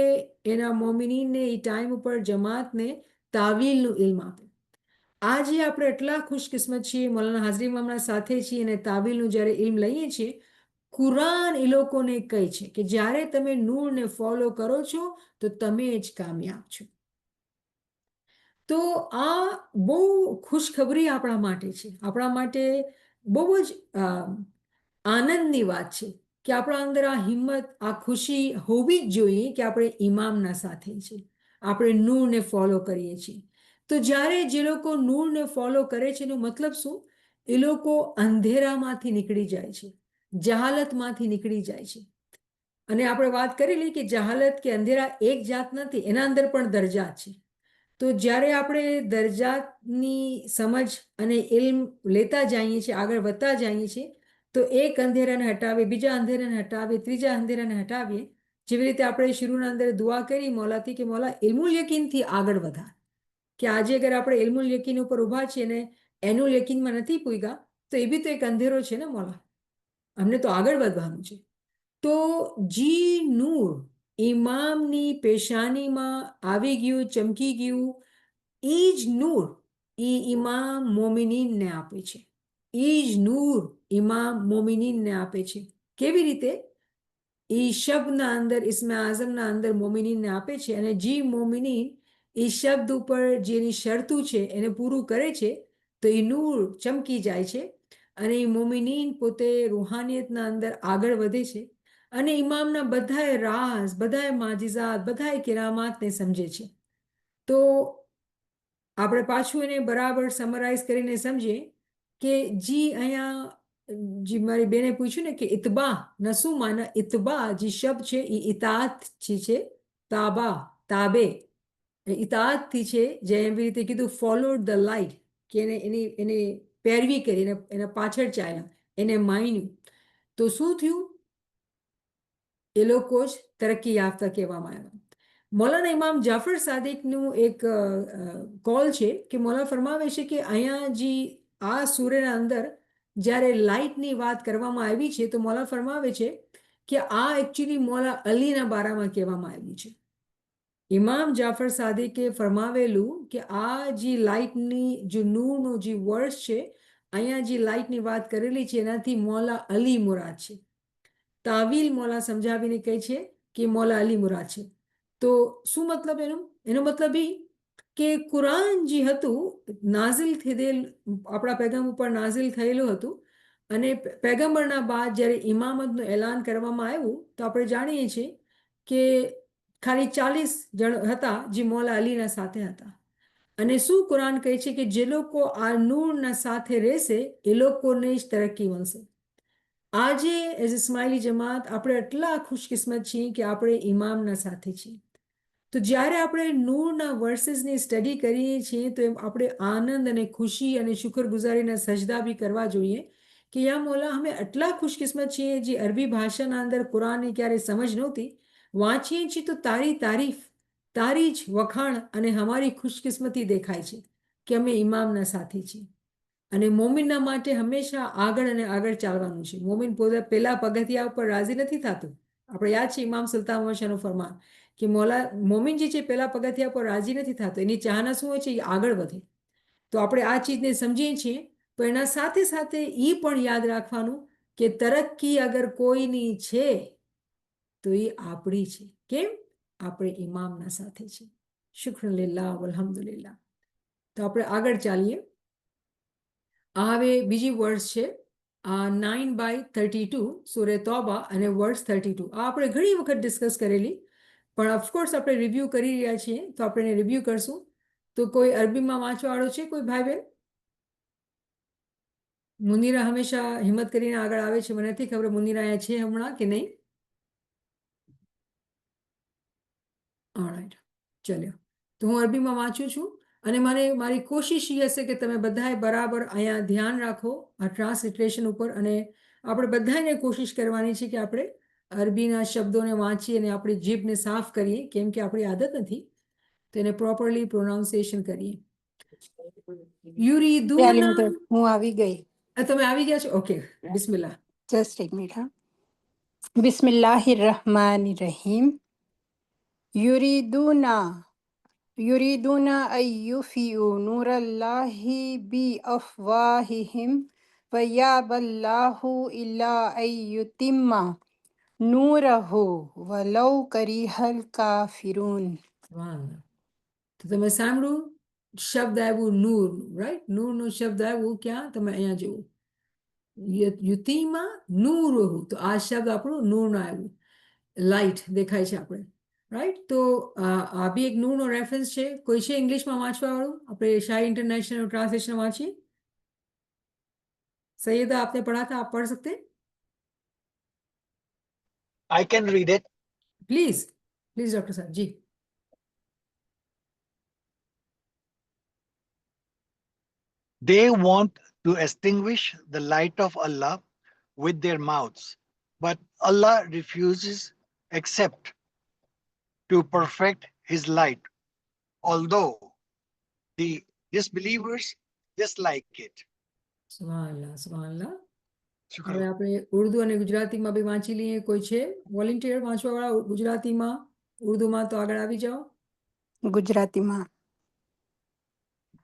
એના મોમિનીનને એ ટાઈમ ઉપર જમાતને તાવીલનું ઇલ્મ આપે. આજે આપણે એટલા ખુશકિસ્મત છીએ, મૌલાના હાજરી મામના સાથે છીએ અને તાવીલનું જ્યારે ઇલ્મ લઈએ છીએ કુરાન એ લોકોને કહે છે કે જ્યારે તમે નૂરને ફોલો કરો છો તો તમે જ કામયાબ છો. તો આ બહુ ખુશખબરી આપણા માટે છે, આપણા માટે બહુ જ આનંદની વાત છે કે આપણા અંદર આ હિંમત, આ ખુશી હોવી જ જોઈએ કે આપણે ઇમામના સાથે છીએ, આપણે નૂરને ફોલો કરીએ છીએ. તો જ્યારે જે લોકો નૂરને ફોલો કરે છે એનો મતલબ શું? એ લોકો અંધેરામાંથી નીકળી જાય છે, જહાલતમાંથી નીકળી જાય છે. અને આપણે વાત કરેલી કે જહાલત કે અંધેરા એક જાત નથી, એના અંદર પણ દરજાત છે. તો જ્યારે આપણે દરજાતની સમજ અને ઇલ્મ લેતા જઈએ છીએ, આગળ વધતા જઈએ છીએ, તો એક અંધેરાને હટાવીએ, બીજા અંધેરાને હટાવીએ, ત્રીજા અંધેરાને હટાવીએ. જેવી રીતે આપણે શરૂના અંદર દુઆ કરી મોલાથી કે મોલા ઇલ્મુલ યકીનથી આગળ વધાર, કે આજે અગર આપણે ઇલ્મુલ યકીન ઉપર ઊભા છીએ ને એનું યકીનમાં નથી પૂગ્યા તો એ બી તો એક અંધેરો છે ને મોલા, અમને તો આગળ વધવાનું છે. તો જી નૂર ઇમામની પેશાનીમાં આવી ગયું, ચમકી ગયું, એ જ નૂર એ ઇમામ મોમિનીનને આપે છે, એ જ નૂર ઇમામ મોમિનીનને આપે છે. કેવી રીતે? એ શબ્દના અંદર, ઇસ્મે આઝમના અંદર મોમિનીનને આપે છે, અને જી મોમિનીન એ શબ્દ ઉપર જેની શરતું છે એને પૂરું કરે છે તો એ નૂર ચમકી જાય છે, અને એ મોમિનીન પોતે રૂહાનિયતના અંદર આગળ વધે છે, અને ઇમામના બધાય રાઝ, બધાય માજિઝાત, બધાય કિરામાતને સમજે છે. તો આપણે પાછું એને બરાબર સમરાઇઝ કરીને સમજીએ કે જી અહીંયા જી મારી બેને પૂછ્યું ને કે ઇતબા નસું માના, ઇતબા જે શબ્દ છે એ ઇતાત છે, તાબા તાબે ઇતાતથી છે, જે એવી રીતે કીધું ફોલોડ ધ લાઇટ, કે એને પેરવી કરી, એના પાછળ ચાલ્યા, એને માન્યું. તો શું થયું? એ લોકો જ તરક્કી યાફતા કહેવામાં આવ્યા. મૌલાના ઇમામ જાફર સાદિકનું એક કોલ છે કે મૌલા ફરમાવે છે કે અહીંયા જે આ સૂર્યના અંદર જ્યારે લાઇટની વાત કરવામાં આવી છે તો મૌલા ફરમાવે છે કે આ એકચ્યુઅલી મૌલા અલીના બારામાં કહેવામાં આવ્યું છે. ઇમામ જાફર સાદિકે ફરમાવેલું કે આ જે લાઇટની જે નૂરનો જે વર્ષ છે, અહીંયા જે લાઇટની વાત કરેલી છે એનાથી મૌલા અલી મુરાદ છે. તાવીલ મૌલા સમજાવીને કહે છે કે મૌલા અલી મુરાદ છે. તો શું મતલબ એનો મતલબ એ કે કુરાન જે હતું નાઝિલ થયેલ, આપણા પેગામ ઉપર નાઝિલ થયેલું હતું, અને પેગમ્બરના બાદ જ્યારે ઇમામતનું એલાન કરવામાં આવ્યું તો આપણે જાણીએ છીએ કે ખાલી 40 જણ હતા જે મૌલા અલીના સાથે હતા. અને શું કુરાન કહે છે કે જે લોકો આ નૂરના સાથે રહેશે એ લોકોને જ તરક્કી મળશે. આજે એઝ ઇસ્માઇલી જમાત આપણે એટલા ખુશકિસ્મત છીએ કે આપણે ઇમામના સાથે છીએ. તો જ્યારે આપણે નૂરના વર્સિસની સ્ટડી કરીએ છીએ તો એમ આપણે આનંદ અને ખુશી અને શુક્રગુજારીના સજદા બી કરવા જોઈએ કે યા મૌલા અમે એટલા ખુશકિસ્મત છીએ જે અરબી ભાષાના અંદર કુરાનની ક્યારે સમજ નહોતી, વાંચીએ છીએ તો તારી તારીફ, તારી જ વખાણ અને અમારી ખુશકિસ્મતી દેખાય છે કે અમે ઇમામના સાથે છીએ. અને મોમિનના માટે હંમેશા આગળ અને આગળ ચાલવાનું છે. મોમિન પોતે પહેલા પગથિયા ઉપર રાજી નથી થતું. આપણે યાદ છે ઇમામ સુલતાન મોશાનું ફરમાન કે મોમિન જે છે પહેલા પગથિયા પર રાજી નથી થતો, એની ચાહના શું હોય છે? એ આગળ વધે. તો આપણે આ ચીજને સમજીએ છીએ, તો એના સાથે સાથે એ પણ યાદ રાખવાનું કે તરક્કી અગર કોઈની છે તો એ આપણી છે. કેમ? આપણે ઇમામના સાથે છે. શુક્રલિલ્લાહ અલ્હમ્દુલિલ્લાહ. તો આપણે આગળ ચાલીએ. આ હવે બીજી વર્સ છે 9/32 સૂરે તૌબા અને વર્સ 32. આ આપણે ઘણી વખત ડિસ્કસ કરેલી, પણ ઓફકોર્સ આપણે રિવ્યૂ કરી રહ્યા છીએ તો આપણે એને રિવ્યૂ કરશું. તો કોઈ અરબીમાં વાંચવાવાળો છે કોઈ ભાઈ બહેન? મુનીરા હંમેશા હિંમત કરીને આગળ આવે છે, મને નથી ખબર મુનીરા અહીંયા છે હમણાં કે નહીં. ઓલરાઈટ, ચલ્યો. તો હું અરબીમાં વાંચું છું, અને મારી કોશિશ એ હશે કે તમે બધાએ બરાબર અહીંયા ધ્યાન રાખો આ ટ્રાન્સલિટરેશન ઉપર, અને આપણે બધાને કોશિશ કરવાની છે કે આપણે અરબીના શબ્દોને વાંચીએ અને આપણી જીભને સાફ કરીએ, કેમ કે આપણી આદત નથી, તો એને પ્રોપરલી પ્રોનાઉન્સિએશન કરીએ. યુરીદુના. હું આવી ગઈ. તમે આવી ગયા છો? ઓકે, બિસ્મિલ્લાહ. જસ્ટ એક મિનિટ. હા, બિસ્મિલ્લાહિર રહમાનિર રહીમ. યુરીદુના અન યુફિઉ નૂરલ્લાહી બિ અફવાહિહિમ વયાબલ્લાહુ ઇલ્લા અય્યુતિમ્મા નૂરહુ વલૌ કરીહલ કાફિરૂન. વાહ. તો તમે સાંભળ્યું શબ્દ આવ્યું નૂર, રાઈટ? નૂરનો શબ્દ આવ્યું ક્યાં? તમે અહીંયા જુઓ, યુતિમાં નૂર. તો આ શબ્દ આપણું નૂરનો આવ્યું, લાઇટ દેખાય છે આપણે, રાઈટ? તો આ બી એક નૂરનો રેફરન્સ છે. કોઈ છે ઇંગ્લિશમાં વાંચવા વાળું? આપણે શાહી इंटरनेशनल ट्रांसलेशन वाचिए. सैयदा आपने पढ़ा था, आप पढ़ सकते? I can read it. Please please doctor साहब जी. They want to extinguish the light of Allah with their mouths, but Allah refuses except to perfect his light, although the disbelievers dislike it. સુભાનઅલ્લાહ, સુભાનઅલ્લાહ. Shukran. હવે આપણે ઉર્દુ અને ગુજરાતીમાં બી વાંચી લઈએ. કોઈ છે volunteer વાંચવા વાળા ગુજરાતીમાં, ઉર્દુમાં? તો આગળ આવી જાઓ. ગુજરાતીમાં.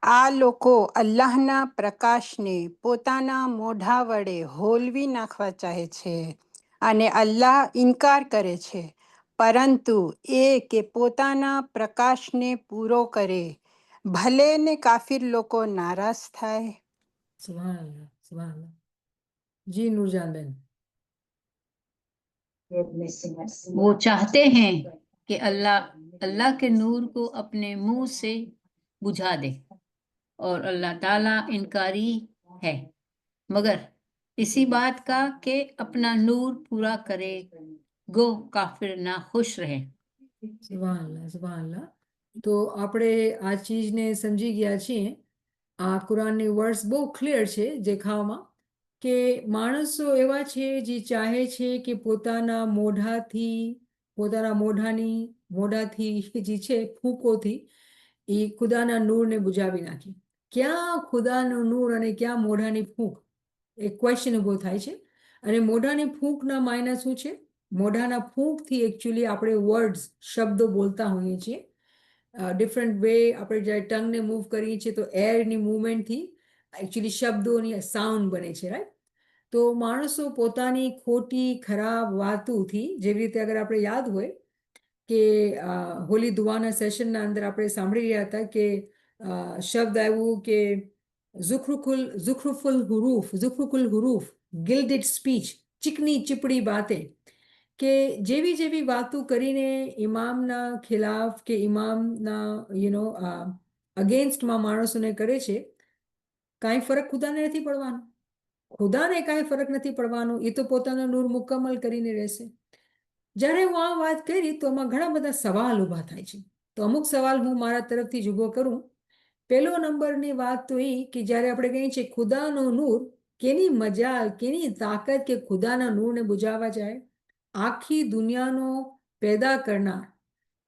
આ લોકો અલ્લાહના પ્રકાશને પોતાના મોઢા વડે હોલવી નાખવા ચાહે છે અને અલ્લાહ ઇનકાર કરે છે, પરંતુ એ કે પોતાના પ્રકાશને પૂરો કરે, ભલે ને કાફિર લોકો નારાજ થાય. સુભાનઅલ્લાહ, સુભાનઅલ્લાહ. जी नूरजान बहन. वो चाहते हैं कि अल्लाह अल्लाह के नूर को अपने मुंह से बुझा दे और अल्लाह ताला इनकारी है, मगर इसी बात का कि अपना नूर पूरा करे, गो काफिर ना खुश रहे. સુભાનઅલ્લાહ, સુભાનઅલ્લાહ. તો આપણે આ ચીજને સમજી ગયા છીએ. આ કુરાનની વર્ડ્સ બહુ ક્લિયર છે દેખાવામાં, કે માણસો એવા છે જે ચાહે છે કે પોતાના મોઢાથી જે છે ફૂંકોથી એ ખુદાના નૂરને બુજાવી નાખે. ક્યાં ખુદાનું નૂર અને ક્યાં મોઢાની ફૂંક? એ ક્વેશ્ચન ઊભો થાય છે. અને મોઢાની ફૂંકના માયના શું છે? મોઢાના ફૂંકથી એકચ્યુઅલી આપણે વર્ડ્સ, શબ્દો બોલતા હોઈએ છીએ. ડિફરન્ટ વે આપણે જ્યારે ટંગને મૂવ કરીએ છીએ તો એરની મૂવમેન્ટથી એકચ્યુઅલી શબ્દોની સાઉન્ડ બને છે, રાઈટ? તો માણસો પોતાની ખોટી ખરાબ વાતોથી, જેવી રીતે અગર આપણે યાદ હોય કે હોલી દુઆના સેશનના અંદર આપણે સાંભળી રહ્યા હતા કે શબ્દ આવ્યું કે ઝુખરુફુલ હુરૂફ, ગિલ્ડેડ સ્પીચ, ચીકની ચીપડી બાતે, કે જેવી જેવી વાતો કરીને ઇમામના ખિલાફ કે ઇમામના અગેન્સ્ટમાં માણસોને કરે છે, કાંઈ ફરક ખુદાને નથી પડવાનો. ખુદાને કાંઈ ફરક નથી પડવાનો, એ તો પોતાનો નૂર મુકમ્મલ કરીને રહેશે. જ્યારે હું આ વાત કરી તો આમાં ઘણા બધા સવાલ ઊભા થાય છે. તો અમુક સવાલ હું મારા તરફથી જ ઊભો કરું. પહેલો નંબરની વાત તો એ કે જ્યારે આપણે કહીએ છીએ ખુદાનો નૂર, કેની મજાલ, કેની તાકાત કે ખુદાના નૂરને બુજાવવા જાય? આખી દુનિયાનો પેદા કરનાર,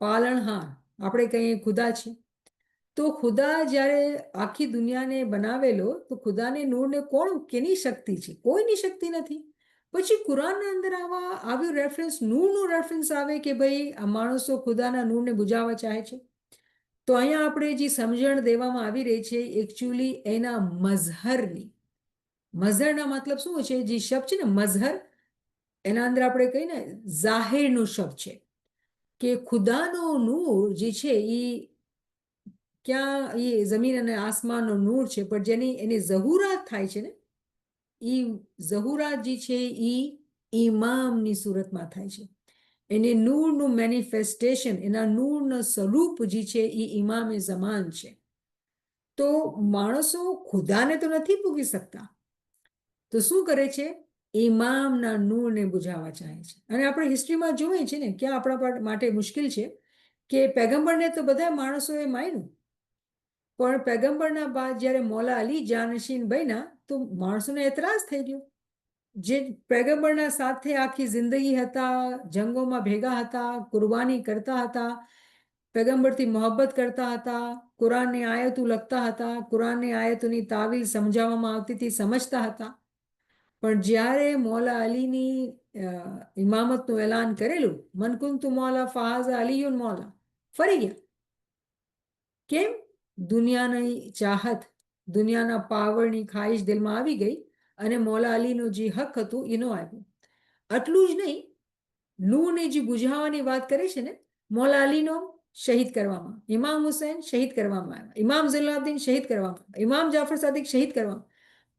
પાલનહાર આપણે કહીએ ખુદા છે. તો ખુદા જ્યારે આખી દુનિયાને બનાવેલો, તો ખુદાને નૂરને કેની શક્તિ છે? કોઈની શક્તિ નથી. પછી કુરાનના અંદર આવ્યું રેફરન્સ, નૂરનું રેફરન્સ આવે કે ભાઈ આ માણસો ખુદાના નૂરને બુજાવવા ચાહે છે. તો અહીંયા આપણે જે સમજણ દેવામાં આવી રહી છે એકચ્યુઅલી એના મઝહરની. મઝહરના મતલબ શું છે? જે શબ્દ છે ને મઝહર, એના અંદર આપણે કહીએ ને ઝાહિરનું શબ્દ છે કે ખુદાનો નૂર જે છે એ ક્યાં, એ જમીન અને આસમાનનો નૂર છે, પણ જેની એની ઝહુરાત થાય છે ને, એ ઝહુરાત જે છે એ ઇમામની સુરતમાં થાય છે. એને નૂરનું મેનિફેસ્ટેશન, એના નૂરનું સ્વરૂપ જે છે એ ઇમામે ઝમાન છે. તો માણસો ખુદાને તો નથી પૂગી શકતા, તો શું કરે છે? ઇમામના નૂરને બુજાવવા ચાહે છે. અને આપણે હિસ્ટ્રીમાં જોઈએ છે ને, ક્યાં આપણા માટે મુશ્કેલ છે કે પેગમ્બરને તો બધા માણસોએ માન્યું, પણ પેગમ્બરના બાદ જ્યારે મૌલા અલી જાનશીન બન્યા તો માણસોને એતરાજ થઈ ગયો. જે પેગમ્બરના સાથે આખી જિંદગી હતા, જંગોમાં ભેગા હતા, કુરબાની કરતા હતા, પેગમ્બરથી મોહબ્બત કરતા હતા, કુરાનની આયતો લખતા હતા, કુરાનની આયતોની તાવીલ સમજાવવામાં આવતી હતી, સમજતા હતા. પણ જ્યારે મૌલા અલીની ઇમામતનું એલાન કરેલું, મન કુંતુ મૌલા ફહાઝા અલીયુન મૌલા, ફરી ગયા. કેમ? દુનિયાની ચાહત, દુનિયાના પાવરની ખ્વાહિશ દિલમાં આવી ગઈ અને મૌલા અલીનું જે હક હતું એ ન આપ્યું. આટલું જ નહીં, નૂરને જે બુઝાવવાની વાત કરે છે ને, મૌલા અલીનો શહીદ કરવામાં, ઇમામ હુસૈન શહીદ કરવામાં આવ્યા, ઇમામ ઝૈનુલાબ્દીન શહીદ કરવામાં આવ્યા, ઇમામ જાફર સાદિક શહીદ કરવામાં,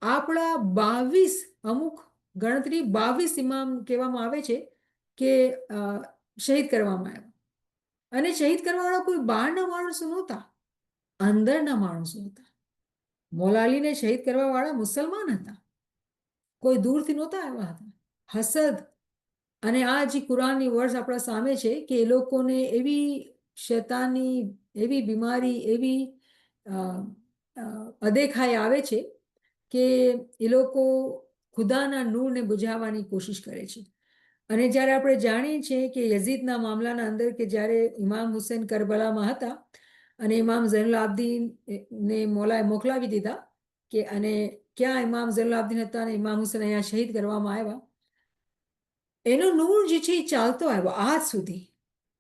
આપણા 22 અમુક ગણતરી 22 ઇમામ કહેવામાં આવે છે કે શહીદ કરવામાં આવ્યા. અને શહીદ કરવાવાળા કોઈ બહારના માણસો નહોતા, અંદરના માણસો હતા. મૌલા અલીને શહીદ કરવાવાળા મુસલમાન હતા, કોઈ દૂરથી નહોતા આવ્યા હતા. હસદ અને આ જે કુરાનની વર્સ આપણા સામે છે કે એ લોકોને એવી શૈતાની, એવી બીમારી, એવી અદેખાઈ આવે છે કે એ લોકો ખુદાના નૂરને બુઝાવવાની કોશિશ કરે છે. અને જ્યારે આપણે જાણીએ છીએ કે યઝીદના મામલાના અંદર કે જ્યારે ઇમામ હુસૈન કરબલામાં હતા અને ઇમામ ઝૈનુલ આબદીન ને મૌલાએ મોકલાવી દીધા કે અને ક્યાં ઇમામ ઝૈનુલ આબદીન હતા અને ઇમામ હુસૈન અહીંયા શહીદ કરવામાં આવ્યા, એનો નૂર જે છે એ ચાલતો આવ્યો આજ સુધી.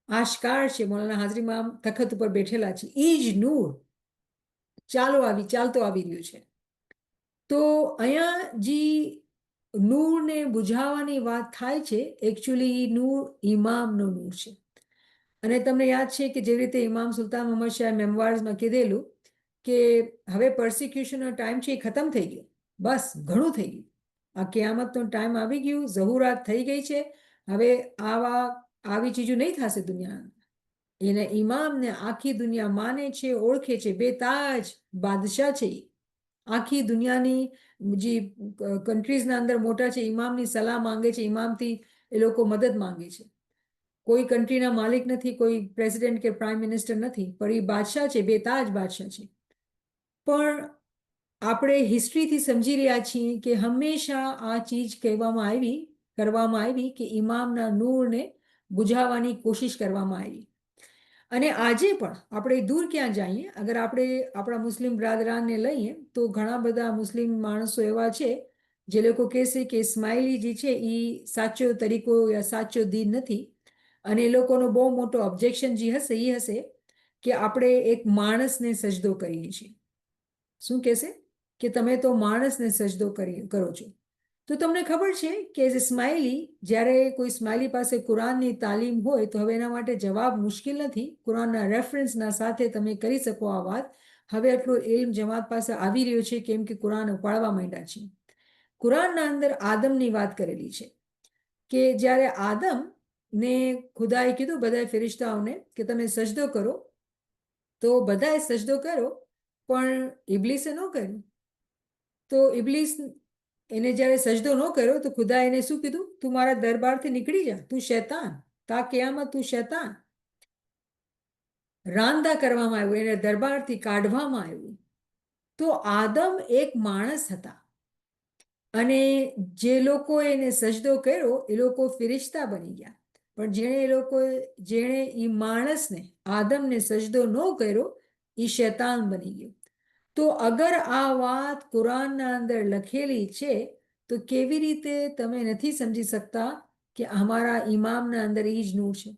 આશકાર છે, મૌલાના હાજરી ઇમામ તખત ઉપર બેઠેલા છે, એ જ નૂર ચાલતો આવી રહ્યું છે. તો અહીંયા જે નૂરને બુઝાવવાની વાત થાય છે, એકચ્યુઅલી નૂર ઇમામનો નૂર છે. અને તમને યાદ છે કે જેવી રીતે ઇમામ સુલતાન મોહમ્મદ શાહ મેમવાર્સમાં કીધેલું કે હવે પરસિક્યુશનનો ટાઈમ છે એ ખતમ થઈ ગયો, બસ ઘણું થઈ ગયું, આ કિયામતનો ટાઈમ આવી ગયું, ઝહુરાત થઈ ગઈ છે, હવે આવી ચીજો નહીં થશે દુનિયામાં. એને ઇમામને આખી દુનિયા માને છે, ઓળખે છે, બેતાજ બાદશાહ છે. આખી દુનિયાની જે કન્ટ્રીઝના અંદર મોટા છે, ઇમામની સલાહ માંગે છે, ઇમામથી એ લોકો મદદ માંગે છે. કોઈ કન્ટ્રીના માલિક નથી, કોઈ પ્રેસિડેન્ટ કે પ્રાઇમ મિનિસ્ટર નથી, પણ એ બાદશાહ છે, બેતાજ બાદશાહ છે. પણ આપણે હિસ્ટ્રીથી સમજી રહ્યા છીએ કે હંમેશા આ ચીજ કરવામાં આવી કે ઇમામના નૂરને બુઝાવવાની કોશિશ કરવામાં આવી. અને આજે પણ આપણે દૂર ક્યાં જઈએ, અગર આપણે આપણા મુસ્લિમ બ્રાદરાનને લઈએ તો ઘણા બધા મુસ્લિમ માણસો એવા છે જે લોકો કહેશે કે ઇસ્માઇલી જે છે એ સાચો તરીકો યા સાચો દીન નથી. અને એ લોકોનો બહુ મોટો ઓબ્જેક્શન જે હશે એ હશે કે આપણે એક માણસને સજદો કરીએ છીએ. શું કહેશે કે તમે તો માણસને સજદો કરો છો. તો તમને ખબર છે કે એઝ ઇસ્માઇલી, જ્યારે કોઈ ઇસ્માઇલી પાસે કુરાનની તાલીમ હોય તો હવે એના માટે જવાબ મુશ્કેલ નથી, કુરાનના રેફરન્સના સાથે તમે કરી શકો આ વાત. હવે એટલો ઇલ્મ જમાત પાસે આવી રહ્યો છે કેમ કે કુરાન ઉપાડવા માંડ્યા છે. કુરાનના અંદર આદમની વાત કરેલી છે કે જ્યારે આદમને ખુદાએ કીધું બધા ફેરિશ્તાઓને કે તમે સજદો કરો, તો બધાએ સજદો કર્યો, પણ ઇબ્લીસે ન કર્યું. તો ઇબ્લીસ એને જ્યારે સજદો ન કર્યો તો ખુદા એને શું કીધું, તું મારા દરબારથી નીકળી જા, તું શૈતાન, તા કિયામત તું શૈતાન. રાંદા કરવામાં આવ્યું, એને દરબારથી કાઢવામાં આવ્યું. તો આદમ એક માણસ હતા અને જે લોકો એને સજદો કર્યો એ લોકો ફિરિશ્તા બની ગયા. પણ જેણે એ માણસને આદમને સજદો ન કર્યો એ શૈતાન બની ગયો. તો અગર આ વાત કુરાનના અંદર લખેલી છે તો કેવી રીતે તમે નથી સમજી શકતા કે અમારા ઇમામના અંદર એ જ નૂર છે.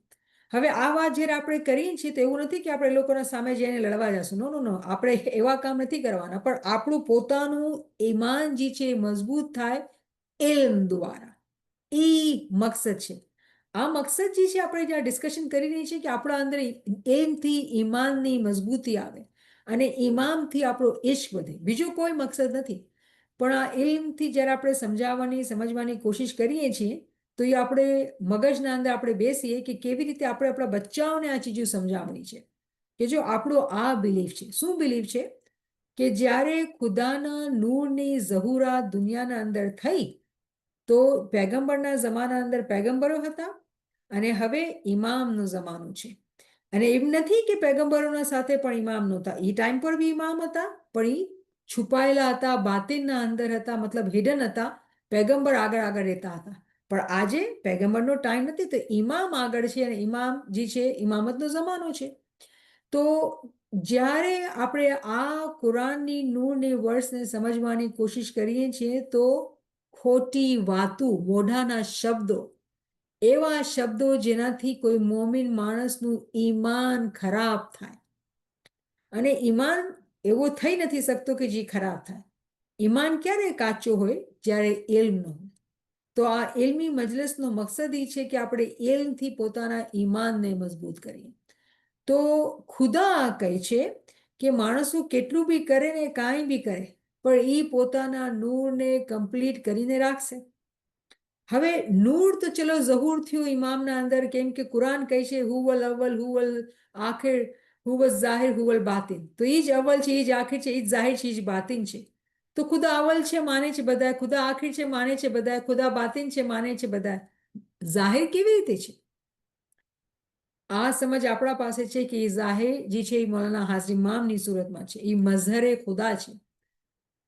હવે આ વાત જ્યારે આપણે કરીએ છીએ તો એવું નથી કે આપણે લોકોના સામે જઈને લડવા જશું, નો, આપણે એવા કામ નથી કરવાના, પણ આપણું પોતાનું ઈમાન જે છે એ મજબૂત થાય ઇલ્મ દ્વારા, એ મકસદ છે. આ મકસદ જે છે આપણે જ્યાં ડિસ્કશન કરી રહી છીએ કે આપણા અંદર એમથી ઈમાનની મજબૂતી આવે અને ઇમામથી આપણો ઇશ્ક વધે, બીજો કોઈ મકસદ નથી. પણ આ ઇલ્મથી જ્યારે આપણે સમજવાની કોશિશ કરીએ છીએ તો એ આપણે મગજના અંદર આપણે બેસીએ કે કેવી રીતે આપણે આપણા બચ્ચાઓને આ ચીજો સમજાવવાની છે કે જો આપણો આ બિલીફ છે. શું બિલીફ છે કે જ્યારે ખુદાના નૂરની ઝહુરાત દુનિયાના અંદર થઈ તો પેગમ્બરના જમાના અંદર પેગમ્બરો હતા અને હવે ઇમામનો જમાનો છે. અને એમ નથી કે પેગમ્બરોના સાથે પણ ઇમામ નહોતા, એ ટાઈમ પર બી ઇમામ હતા, પણ એ છુપાયેલા હતા, બાતિનના અંદર હતા, મતલબ હિડન હતા. પેગમ્બર આગળ રહેતા હતા. પણ આજે પેગમ્બરનો ટાઈમ નથી તો ઇમામ આગળ છે અને ઇમામ જે છે ઇમામતનો જમાનો છે. તો જ્યારે આપણે આ કુરાનની નૂરની વર્સને સમજવાની કોશિશ કરીએ છીએ તો ખોટી વાતો, મોઢાના શબ્દો, એવા શબ્દો જેનાથી કોઈ મોમિન માણસનું ઈમાન ખરાબ થાય, અને ઈમાન એવો થઈ નથી શકતો કે જે ખરાબ થાય. ઈમાન ક્યારે કાચો હોય? જ્યારે ઇલ્મ ન હોય. તો આ ઇલ્મી મજલિસનો મકસદ એ છે કે આપણે ઇલ્મથી પોતાના ઈમાનને મજબૂત કરીએ. તો ખુદા કહે છે કે માણસો કેટલું બી કરે ને કાંઈ બી કરે પણ એ પોતાના નૂરને કમ્પ્લીટ કરીને રાખશે. હવે નૂર તો ચલો ઝહૂર થયું ઇમામના અંદર, કેમ કે કુરાન કહે છે હુવલ અવ્વલ હુવલ આખિર હુવલ ઝાહિર હુવલ બાતિન. તો એ જ અવ્વલ છે, એ જ આખિર છે, એ જ ઝાહિર છે, એ જ બાતિન છે. તો ખુદા અવ્વલ છે માને છે બધા, ખુદા આખિર છે માને છે બધા, ખુદા બાતિન છે માને છે બધા. ઝાહિર કેવી રીતે છે? આ સમજ આપણા પાસે છે કે એ ઝાહિર જે છે એ મૌલાના હાજરી ઇમામની સુરતમાં છે, એ મઝહરે ખુદા છે.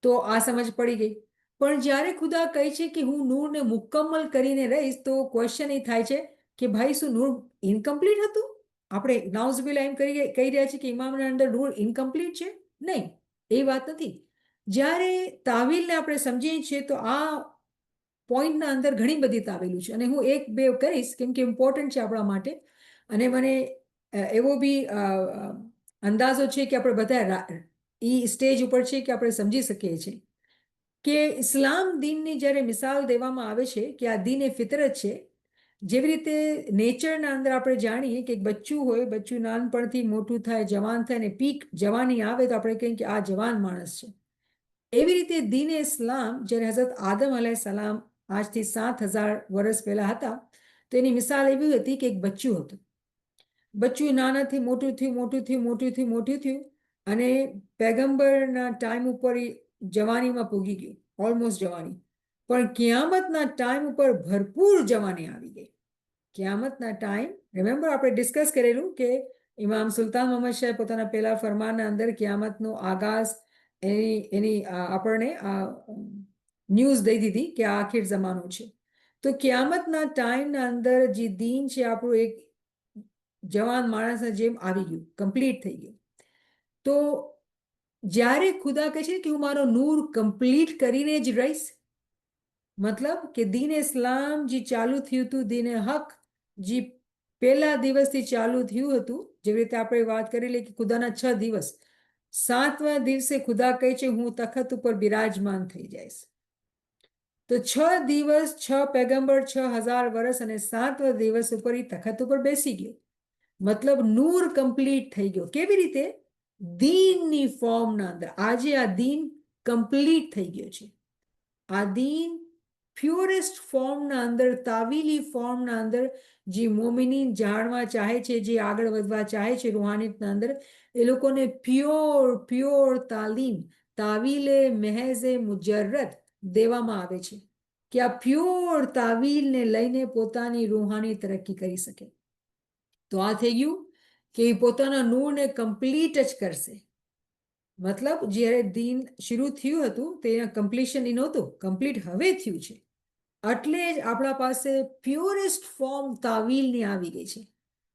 તો આ સમજ પડી ગઈ. પણ જ્યારે ખુદા કહે છે કે હું નૂરને મુકમ્મલ કરીને રહીશ, તો ક્વેશ્ચન એ થાય છે કે ભાઈ શું નૂર ઇનકમ્પ્લીટ હતું? આપણે નાઉઝબિલ્લા એમ કહી રહ્યા છીએ કે ઇમામના અંદર નૂર ઇનકમ્પ્લીટ છે? નહીં, એ વાત નથી. જ્યારે તાવીલને આપણે સમજીએ છીએ તો આ પોઈન્ટના અંદર ઘણી બધી તાવીલું છે, અને હું એક બે કરીશ કેમ કે ઇમ્પોર્ટન્ટ છે આપણા માટે. અને મને એવો બી અંદાજો છે કે આપણે બધા એ સ્ટેજ ઉપર છે કે આપણે સમજી શકીએ છીએ કે ઇસ્લામ દીનની જ્યારે મિસાલ દેવામાં આવે છે કે આ દીન એ ફિતરત છે. જેવી રીતે નેચરના અંદર આપણે જાણીએ કે એક બચ્ચું હોય, બચ્ચું નાનપણથી મોટું થાય, જવાન થાય, અને પીક જવાની આવે તો આપણે કહીએ કે આ જવાન માણસ છે. એવી રીતે દીન ઇસ્લામ જ્યારે હઝરત આદમ અલૈહિસ્સલામ આજથી 7,000 વર્ષ પહેલા હતા, તો એની મિસાલ એવી હતી કે એક બચ્ચું હતું. બચ્ચું નાનાથી મોટું થયું, મોટું થયું, મોટું થયું, મોટું થયું, અને પેગમ્બરના ટાઈમ ઉપર જવાનીમાં પૂગી ગયું, ઓલમોસ્ટ જવાની. પણ કિયામતના ટાઈમ ઉપર ભરપૂર જવાની આવી ગઈ. કિયામતના ટાઈમ, રિમેમ્બર આપણે ડિસ્કસ કરેલું કે ઇમામ સુલતાન મોહમ્મદ શાહ પોતાના પહેલા ફરમાનના અંદર કિયામતનો આગાઝ એની આપણને ન્યૂઝ દઈ દીધી કે આ આખિર જમાનો છે. તો કિયામતના ટાઈમના અંદર જે દીન છે આપણું એક જવાન માણસના જેમ આવી ગયું, કમ્પ્લીટ થઈ ગયું. તો જ્યારે ખુદા કહે છે કે હું મારો નૂર કમ્પ્લીટ કરીને જ રહીશ, મતલબ કે દીન ઇસ્લામ જે ચાલુ થયું હતું, દીને હક જે પહેલા દિવસથી ચાલુ થયું હતું, જેવી રીતે આપણે વાત કરેલી કે ખુદાના 6 દિવસ, 7મા દિવસે ખુદા કહે છે હું તખત ઉપર બિરાજમાન થઈ જઈશ. તો 6 દિવસ, 6 પેગમ્બર, 6,000 વર્ષ, અને 7મા દિવસ ઉપર એ તખત ઉપર બેસી ગયો. મતલબ નૂર કમ્પ્લીટ થઈ ગયો. કેવી રીતે? દીનની ફોર્મના અંદર. આજે આ દીન કમ્પ્લીટ થઈ ગયો છે. આ દીન પ્યોરેસ્ટ ફોર્મના અંદર, તાવીલી ફોર્મના અંદર જે મોમિનીન જાણવા ચાહે છે, જે આગળ વધવા ચાહે છે રૂહાનિયતના અંદર, એ લોકોને પ્યોર તાલીમ, તાવીલે મહેઝે મુજર્રદ દેવામાં આવે છે કે આ પ્યોર તાવીલને લઈને પોતાની રૂહાની તરક્કી કરી શકે. તો આ થઈ ગયું કે એ પોતાના નૂરને કમ્પ્લીટ જ કરશે. મતલબ જ્યારે દીન શરૂ થયું હતું તેના કમ્પ્લીશન એ નહોતું, કમ્પ્લીટ હવે થયું છે. એટલે જ આપણા પાસે પ્યોરેસ્ટ ફોર્મ તાવીલની આવી ગઈ છે.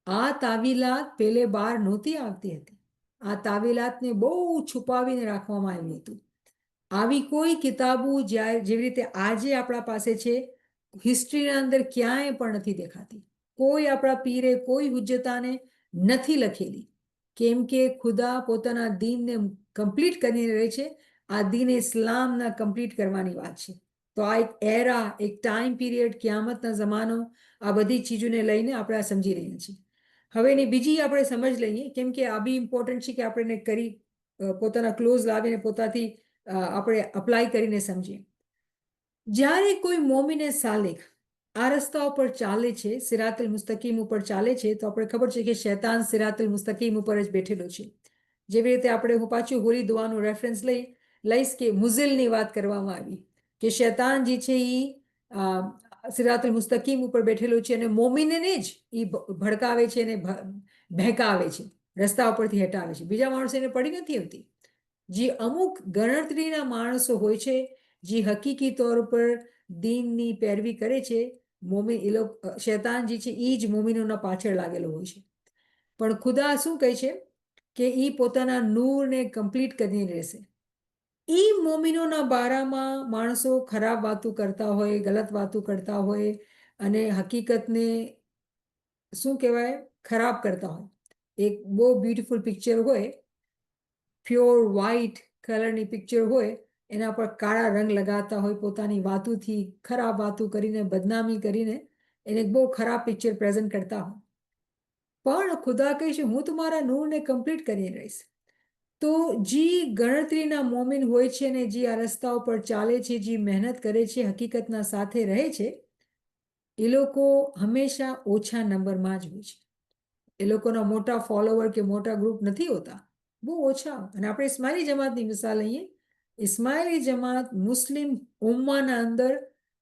આ તાવીલાત પહેલે બહાર નહોતી આવતી હતી. આ તાવીલાતને બહુ છુપાવીને રાખવામાં આવ્યું હતું. આવી કોઈ કિતાબો જેવી રીતે આજે આપણા પાસે છે, હિસ્ટ્રીના અંદર ક્યાંય પણ નથી દેખાતી. કોઈ આપણા પીરે કોઈ હુજ્જતાને નથી લખેલી, કેમ કે ખુદા પોતાના દીનને કમ્પ્લીટ કરીને રહે છે. આ દીન ઇસ્લામના કમ્પ્લીટ કરવાની વાત છે. તો આ એક એરા, એક ટાઈમ પીરિયડ, કિયામતના જમાનો, આ બધી ચીજોને લઈને આપણે આ સમજી રહ્યા છીએ. હવે એની બીજી આપણે સમજ લઈએ, કેમ કે આ બી ઇમ્પોર્ટન્ટ છે કે આપણે કરી પોતાના ક્લોઝ લાવીને પોતાથી આપણે અપ્લાય કરીને સમજીએ. જ્યારે કોઈ મોમિને સાલિક આ રસ્તા ઉપર ચાલે છે, સિરાતુલ મુસ્તકીમ ઉપર ચાલે છે, તો આપણે ખબર છે કે શૈતાન સિરાતુલ મુસ્તકીમ ઉપર જ બેઠેલો છે. જેવી રીતે આપણે હું પાછું હોલી દુઆનું રેફરન્સ લઈશ કે મુઝિલની વાત કરવામાં આવી કે શૈતાન જે છે એ સિરાતુલ મુસ્તકીમ ઉપર બેઠેલો છે અને મોમિનને જ એ ભડકાવે છે અને બહેકાવે છે, રસ્તા ઉપરથી હટાવે છે. બીજા માણસો એને પડી નથી આવતી. જે અમુક ગણતરીના માણસો હોય છે જે હકીકી તौर પર દીનની પેરવી કરે છે, મોમિન એ લોકો શૈતાન જે છે એ જ મોમિનોના પાછળ લાગેલો હોય છે. પણ ખુદા શું કહે છે કે એ પોતાના નૂરને કમ્પ્લીટ કરીને રહેશે. એ મોમિનોના બારામાં માણસો ખરાબ વાતો કરતા હોય, ગલત વાતો કરતા હોય અને હકીકતને શું કહેવાય ખરાબ કરતા હોય. એક બહુ બ્યુટીફુલ પિક્ચર હોય, પ્યોર વ્હાઇટ કલરની પિક્ચર હોય, એના પર કાળા રંગ લગાવતા હોય, પોતાની વાતોથી ખરાબ વાતો કરીને, બદનામી કરીને એને એક બહુ ખરાબ પિક્ચર પ્રેઝન્ટ કરતા હોય. પણ ખુદા કહે છે હું તમારા નૂરને કમ્પ્લીટ કરી રહીશ. તો જે ગણતરીના મોમિન હોય છે ને જે આ રસ્તા ઉપર ચાલે છે, જે મહેનત કરે છે, હકીકતના સાથે રહે છે, એ લોકો હંમેશા ઓછા નંબરમાં જ હોય છે. એ લોકોના મોટા ફોલોવર કે મોટા ગ્રુપ નથી હોતા, બહુ ઓછા. અને આપણે ઇસ્માઇલી જમાતની મિસાલ લઈએ. ઇસ્માઇલી જમાત મુસ્લિમ ઉમ્માના અંદર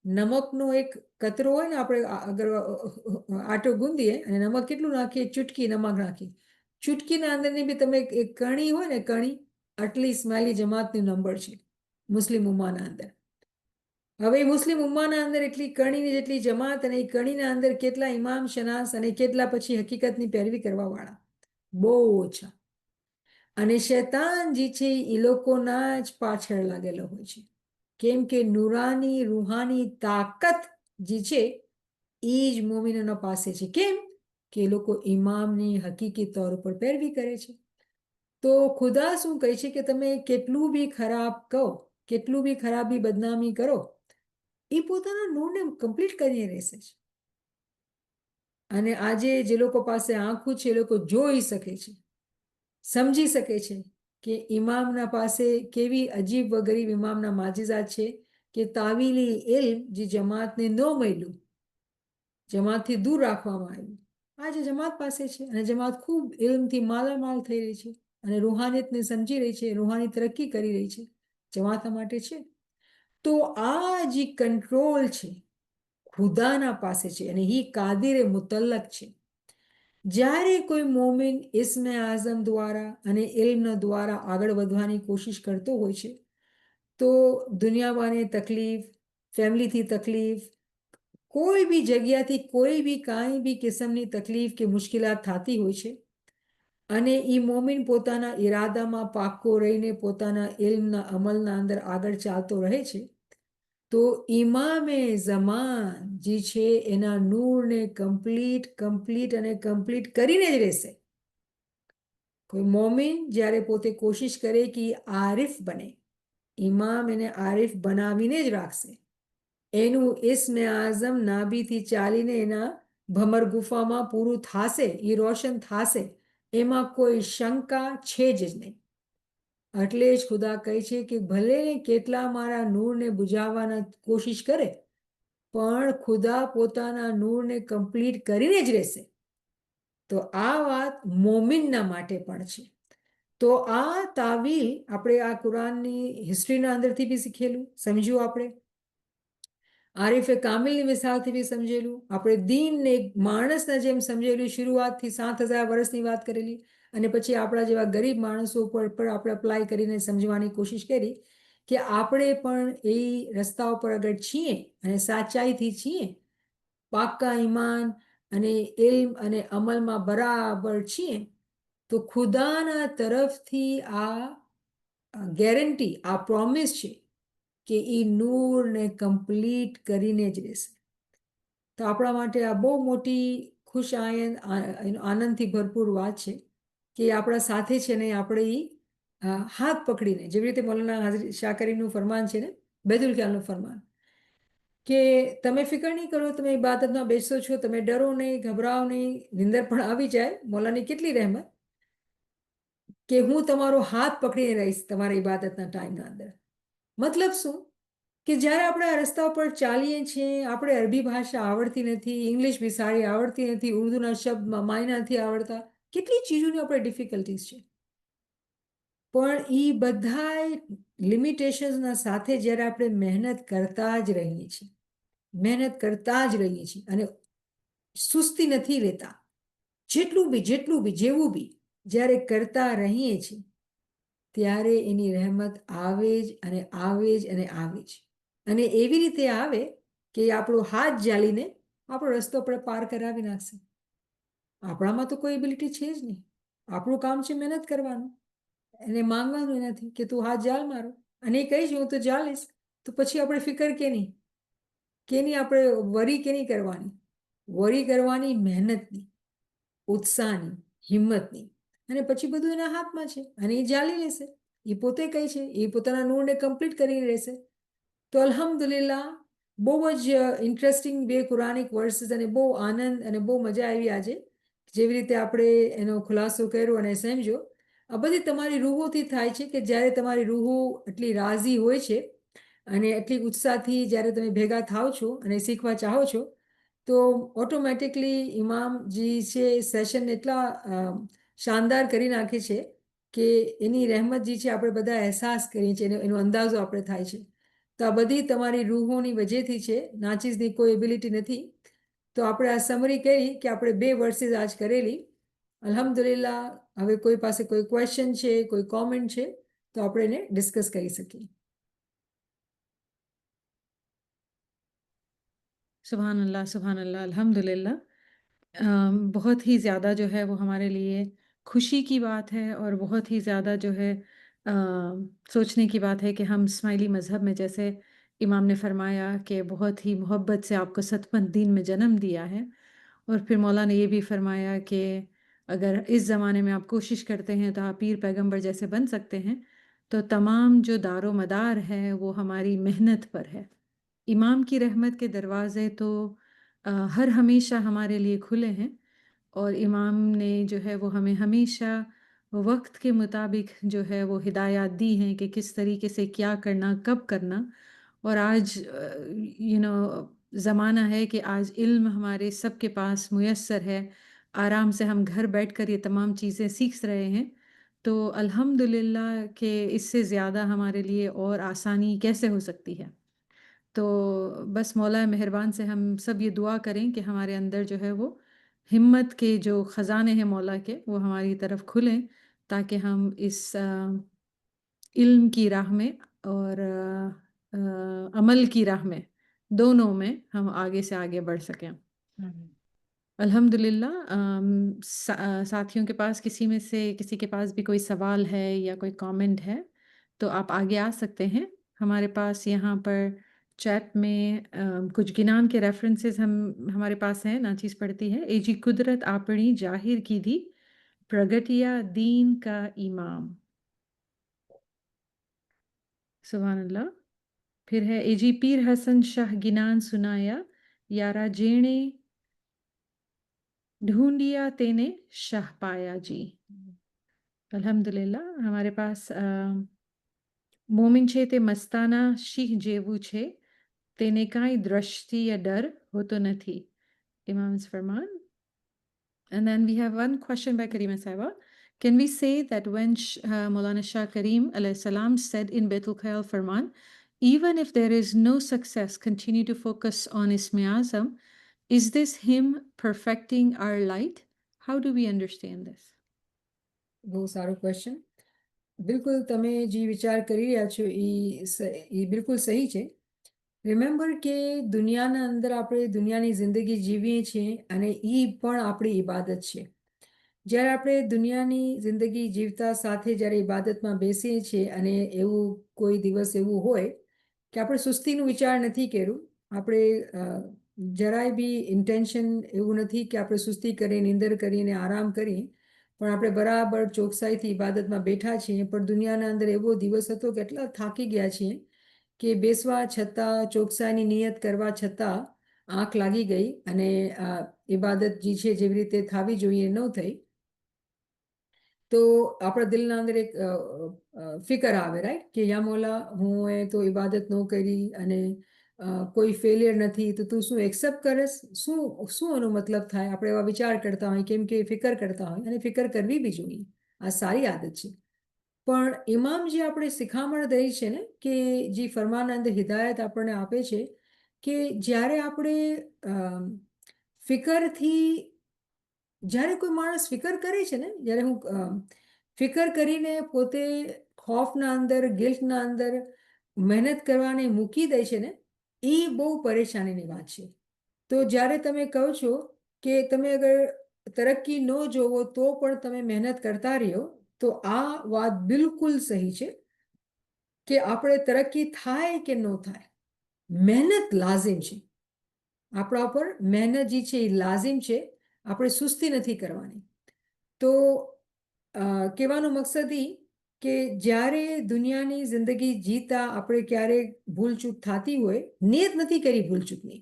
નમકનો એક કતરો હોય ને, આપણે અગર આટો ગુંદીએ અને નમક કેટલું નાખીએ, ચૂટકી નમક નાખીએ, ચૂટકીના અંદરની બી તમે એક કણી હોય ને, કણી આટલી ઇસ્માઇલી જમાતનું નંબર છે મુસ્લિમ ઉમ્માના અંદર. હવે મુસ્લિમ ઉમ્માના અંદર એટલી કણીની જેટલી જમાત અને એ કણીના અંદર કેટલા ઇમામ શનાસ અને કેટલા પછી હકીકતની પેરવી કરવા વાળા, બહુ ઓછા. અને શૈતાન જે છે એ લોકોના જ પાછળ લાગેલો હોય છે, કેમ કે નુરાની રૂહાની તાકાત જે છે એ જ મોમિનોના પાસે છે. કેમ કે એ લોકો ઇમામની હકીકી તौर ઉપર પેરવી કરે છે. તો ખુદા શું કહે છે કે તમે કેટલું બી ખરાબ કહો, કેટલું બી ખરાબી બદનામી કરો, એ પોતાના નૂરને કમ્પ્લીટ કરીને રહેશે જ. અને આજે જે લોકો પાસે આંખો છે એ લોકો જોઈ શકે છે, સમજી શકે છે કે ઇમામના પાસે કેવી અજીબ વગરીબ ઇમામના માજીઝાત છે કે તાવીલી ઇલ્મ જે જમાતને ન મળ્યું, જમાતથી દૂર રાખવામાં આવ્યું, આજે જમાત પાસે છે. અને જમાત ખૂબ ઇલ્મથી માલામાલ થઈ રહી છે અને રૂહાનિયતને સમજી રહી છે, રૂહાની તરક્કી કરી રહી છે, જમાતના માટે છે. તો આ જે કંટ્રોલ છે ખુદાના પાસે છે અને એ કાદિરે મુતલ્લક છે. જ્યારે કોઈ મોમિન ઇસ્મે આઝમ દ્વારા અને ઇલ્મના દ્વારા આગળ વધવાની કોશિશ કરતો હોય છે, તો દુનિયામાંની તકલીફ, ફેમિલીથી તકલીફ, કોઈ બી જગ્યાથી કોઈ બી કાંઈ બી કિસ્મની તકલીફ કે મુશ્કેલાત થતી હોય છે, અને એ મોમિન પોતાના ઈરાદામાં પાક્કો રહીને પોતાના ઇલ્મના અમલના અંદર આગળ ચાલતો રહે છે, તો ઇમામે ઝમાન જે છે એના નૂરને કમ્પ્લીટ અને કમ્પ્લીટ કરીને જ રહેશે. કોઈ મોમિન જ્યારે પોતે કોશિશ કરે કે આરિફ બને, ઇમામ એને આરિફ બનાવીને જ રાખશે. એનું ઇસ્મે આઝમ નાભીથી ચાલીને એના ભમર ગુફામાં પૂરું થશે, એ રોશન થશે, એમાં કોઈ શંકા છે જ નહીં. એટલે જ ખુદા કહે છે કે ભલે કેટલા મારા નૂરને બુઝાવવાના કોશિશ કરે, પણ ખુદા પોતાના નૂરને કમ્પ્લીટ કરીને જ રહેશે. તો આ વાત મોમિનના માટે પણ છે. તો આ તાવીલ આપણે આ કુરાનની હિસ્ટ્રીના અંદરથી બી શીખેલું, સમજ્યું આપણે. આરિફે કામિલની મિસાલથી બી સમજેલું, આપણે દીનને એક માણસના જેમ સમજેલું, શરૂઆતથી 7,000 વર્ષની વાત કરેલી, અને પછી આપણા જેવા ગરીબ માણસો પર આપણે અપ્લાય કરીને સમજવાની કોશિશ કરી કે આપણે પણ એ રસ્તા ઉપર અગર છીએ અને સાચાઈથી છીએ, પાક્કા ઈમાન અને ઇલ્મ અને અમલમાં બરાબર છીએ, તો ખુદાના તરફથી આ ગેરંટી, આ પ્રોમિસ છે કે એ નૂરને કમ્પ્લીટ કરીને જ રહેશે. તો આપણા માટે આ બહુ મોટી ખુશ આનંદથી ભરપૂર વાત છે કે આપણા સાથે છે ને આપણે એ હાથ પકડીને, જેવી રીતે મૌલાના હાજરી શાહ કરીમનું ફરમાન છે ને, બેદુલ ખ્યાલનું ફરમાન, કે તમે ફિકર નહીં કરો, તમે ઇબાદતમાં બેસો છો, તમે ડરો નહીં, ગભરાઓ નહીં, નિંદર પણ આવી જાય, મૌલાની કેટલી રહેમત કે હું તમારો હાથ પકડીને રહીશ તમારા ઇબાદતના ટાઈમના અંદર. મતલબ શું કે જ્યારે આપણે આ રસ્તા ઉપર ચાલીએ છીએ, આપણે અરબી ભાષા આવડતી નથી, ઇંગ્લિશ બી સારી આવડતી નથી, ઉર્દુના શબ્દ માયના નથી આવડતા, કેટલી ચીજોની આપણે ડિફિકલ્ટીઝ છે, પણ એ બધા લિમિટેશન્સના સાથે જ્યારે આપણે મહેનત કરતા જ રહીએ છીએ, મહેનત કરતા જ રહીએ છીએ અને સુસ્તી નથી લેતા, જેટલું બી જેવું બી જ્યારે કરતા રહીએ છીએ, ત્યારે એની રહેમત આવે જ અને આવે જ અને આવે જ. અને એવી રીતે આવે કે આપણો હાથ જાલીને આપણો રસ્તો આપણે પાર કરાવી નાખશે. આપણામાં તો કોઈ એબિલિટી છે જ નહીં. આપણું કામ છે મહેનત કરવાનું, એને માંગવાનું નથી કે તું હાથ જાલ મારો, અને એ કહીશ હું તો જાલીશ, તો પછી આપણે ફિકર કે નહીં આપણે વરી કે નહીં કરવાની, વરી કરવાની મહેનતની, ઉત્સાહની, હિંમતની, અને પછી બધું એના હાથમાં છે અને એ જાલી લેશે. એ પોતે કહે છે, એ પોતાના નૂરને કમ્પ્લીટ કરીને રહેશે. તો અલ્હમ્દુલિલ્લાહ બહુ જ ઇન્ટરેસ્ટિંગ બે કુરાનિક વર્સિસ અને બહુ આનંદ અને બહુ મજા આવી આજે જેવી રીતે આપણે એનો ખુલાસો કર્યો અને સમજો. આ બધી તમારી રૂહોથી થાય છે કે જ્યારે તમારી રૂહો એટલી રાજી હોય છે અને એટલી ઉત્સાહથી જ્યારે તમે ભેગા થાવ છો અને શીખવા ચાહો છો તો ઓટોમેટિકલી ઇમામજી છે સેશન એટલા શાનદાર કરી નાખે છે કે એની રહેમત જે છે આપણે બધા અહેસાસ કરીએ છીએ, એનો અંદાજો આપણે થાય છે. તો આ બધી તમારી રૂહોની વજહથી છે, નાચીસની કોઈ એબિલિટી નથી. તો આપણે આ સમરી કરી કે આપણે 2 વર્સિસ આજ કરેલી. અલ્હમ્દુલિલ્લાહ હવે કોઈ પાસે કોઈ ક્વેશ્ચન છે, કોઈ કોમેન્ટ છે તો આપણે એને ડિસ્કસ કરી શકીએ. सुभान अल्लाह अल्हम्दुलिल्लाह। बहुत ही ज़्यादा जो है वो हमारे लिए खुशी की बात है और बहुत ही ज़्यादा जो है सोचने की बात है कि हम इस्माइली मज़हब में जैसे इमाम ने फरमाया कि बहुत ही मोहब्बत से आपको सतपंथ दीन में जन्म दिया है और फिर मौला ने ये भी फरमाया कि अगर इस ज़माने में आप कोशिश करते हैं तो आप पीर पैगंबर जैसे बन सकते हैं। तो तमाम जो दारो मदार है वो हमारी मेहनत पर है। इमाम की रहमत के दरवाज़े तो हर हमेशा हमारे लिए खुले हैं और इमाम ने जो है वो हमें हमेशा वक्त के मुताबिक जो है वो हिदायत दी हैं कि किस तरीके से क्या करना, कब करना। और आज ज़माना है कि आज इल्म हमारे सबके पास मुयस्सर है, आराम से हम घर बैठकर ये तमाम चीज़ें सीख रहे हैं। तो अल्हम्दुलिल्लाह कि इससे ज़्यादा हमारे लिए और आसानी कैसे हो सकती है। तो बस मौला मेहरबान से हम सब ये दुआ करें कि हमारे अंदर जो है वो हिम्मत के जो ख़जाने हैं मौला के वो हमारी तरफ खुलें ताकि हम इस इल्म की राह में और अमल की राह में दोनों में हम आगे से आगे बढ़ सकें। अल्हम्दुलिल्लाह। साथियों के पास किसी के पास भी कोई सवाल है या कोई कमेंट है तो आप आगे आ सकते हैं। हमारे पास यहाँ पर चैट में कुछ गिनान के रेफरेंसेस हमारे पास हैं, नाचीज़ पढ़ती है। एजी कुदरत आपणी जाहिर की थी प्रगटिया दीन का इमाम। सुभान अल्लाह। फिर है एजी पीर हसन शाह गिनान सुनाया यारा जेणे ढूंढिया तेने शाह पाया जी। अल्हम्दुलिल्लाह। हमारे पास मोमिन छे ते मस्ताना शीह जेवू छे તેને કાંઈ દ્રષ્ટિ या डर હોતો નથી. Imam's Farman. And then we have one question by Karima Saiba. Can we say that when Maulana Shah Karim alayhi salam said in Baitul Khayal Farman, even if there is no success, continue to focus on Ismi Azam, is this him perfecting our light? How do we understand this? બહુ સારો question. બિલકુલ તમે જે વિચાર કરી રહ્યા છો એ બિલકુલ સહી છે. રિમેમ્બર કે દુનિયાના અંદર આપણે દુનિયાની જિંદગી જીવીએ છીએ અને એ પણ આપણી ઇબાદત છે. જ્યારે આપણે દુનિયાની જિંદગી જીવતા સાથે જ્યારે ઇબાદતમાં બેસીએ છીએ અને એવું કોઈ દિવસ એવું હોય કે આપણે સુસ્તીનું વિચાર નથી કર્યું, આપણે જરાય બી ઇન્ટેન્શન એવું નથી કે આપણે સુસ્તી કરી નિંદર કરીને આરામ કરી, પણ આપણે બરાબર ચોકસાઈથી ઇબાદતમાં બેઠા છીએ, પણ દુનિયાના અંદર એવો દિવસ હતો કે એટલા થાકી ગયા છીએ કે બેસવા છતાં ચોકસાઈની નિયત કરવા છતાં આંખ લાગી ગઈ અને ઇબાદત જે છે જેવી રીતે થવી જોઈએ ન થઈ. તો આપણા દિલના અંદર એક ફિકર આવે, રાઈટ, કે યા મોલા હું તો ઇબાદત ન કરી અને કોઈ ફેલિયર નથી તો તું શું એક્સેપ્ટ કરીશ, શું એનો મતલબ થાય. આપણે એવા વિચાર કરતા હોય કેમ કે ફિકર કરતા હોય અને ફિકર કરવી બી જોઈએ, આ સારી આદત છે. પણ ઇમામ જે આપણે શિખામણ દઈ છે ને કે જે ફરમાન અંદર હિદાયત આપણને આપે છે કે જ્યારે આપણે ફિકરથી, જ્યારે કોઈ માણસ ફિકર કરે છે ને, જ્યારે હું ફિકર કરીને પોતે ખોફના અંદર, ગિલ્ટના અંદર મહેનત કરવાને મૂકી દે છે ને, એ બહુ પરેશાનીની વાત છે. તો જ્યારે તમે કહો છો કે તમે અગર તરક્કી ન જોવો તો પણ તમે મહેનત કરતા રહ્યો, તો આ વાત બિલકુલ સહી છે કે આપણે તરક્કી થાય કે ન થાય, મહેનત લાઝિમ છે. આપણા ઉપર મહેનત જે છે એ લાઝિમ છે, આપણે સુસ્તી નથી કરવાની. તો કહેવાનો મકસદ એ કે જ્યારે દુનિયાની જિંદગી જીતા આપણે ક્યારેક ભૂલચૂક થતી હોય, નિયત નથી કરી ભૂલચૂકની,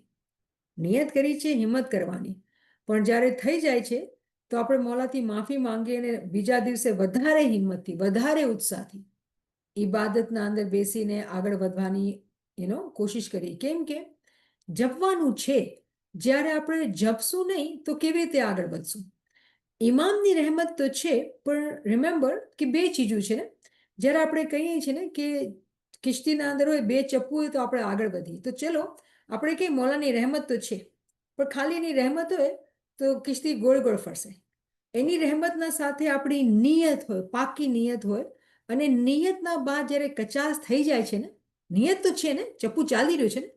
નિયત કરી છે હિંમત કરવાની, પણ જ્યારે થઈ જાય છે તો આપણે મોલાથી માફી માંગીએ અને બીજા દિવસે વધારે હિંમતથી, વધારે ઉત્સાહથી ઈબાદતના અંદર બેસીને આગળ વધવાની કોશિશ કરી. કેમ કે જપવાનું છે. જ્યારે આપણે જપશું નહીં તો કેવી રીતે આગળ વધશું? ઇમામની રહેમત તો છે, પણ રિમેમ્બર કે બે ચીજો છે ને. જ્યારે આપણે કહીએ છીએ ને કે કિશ્તીના અંદર હોય, બે ચપ્પુ હોય તો આપણે આગળ વધીએ. તો ચલો આપણે કહીએ મોલાની રહેમત તો છે, પણ ખાલી એની રહેમત હોય તો કિશ્તી ગોળ ગોળ ફરશે. એની રહેમતના સાથે આપણી નિયત હોય, પાકી નિયત હોય, અને નિયતના બાદ જ્યારે કચાસ થઈ જાય છે ને, નિયત તો છે ને, ચપ્પુ ચાલી રહ્યું છે ને,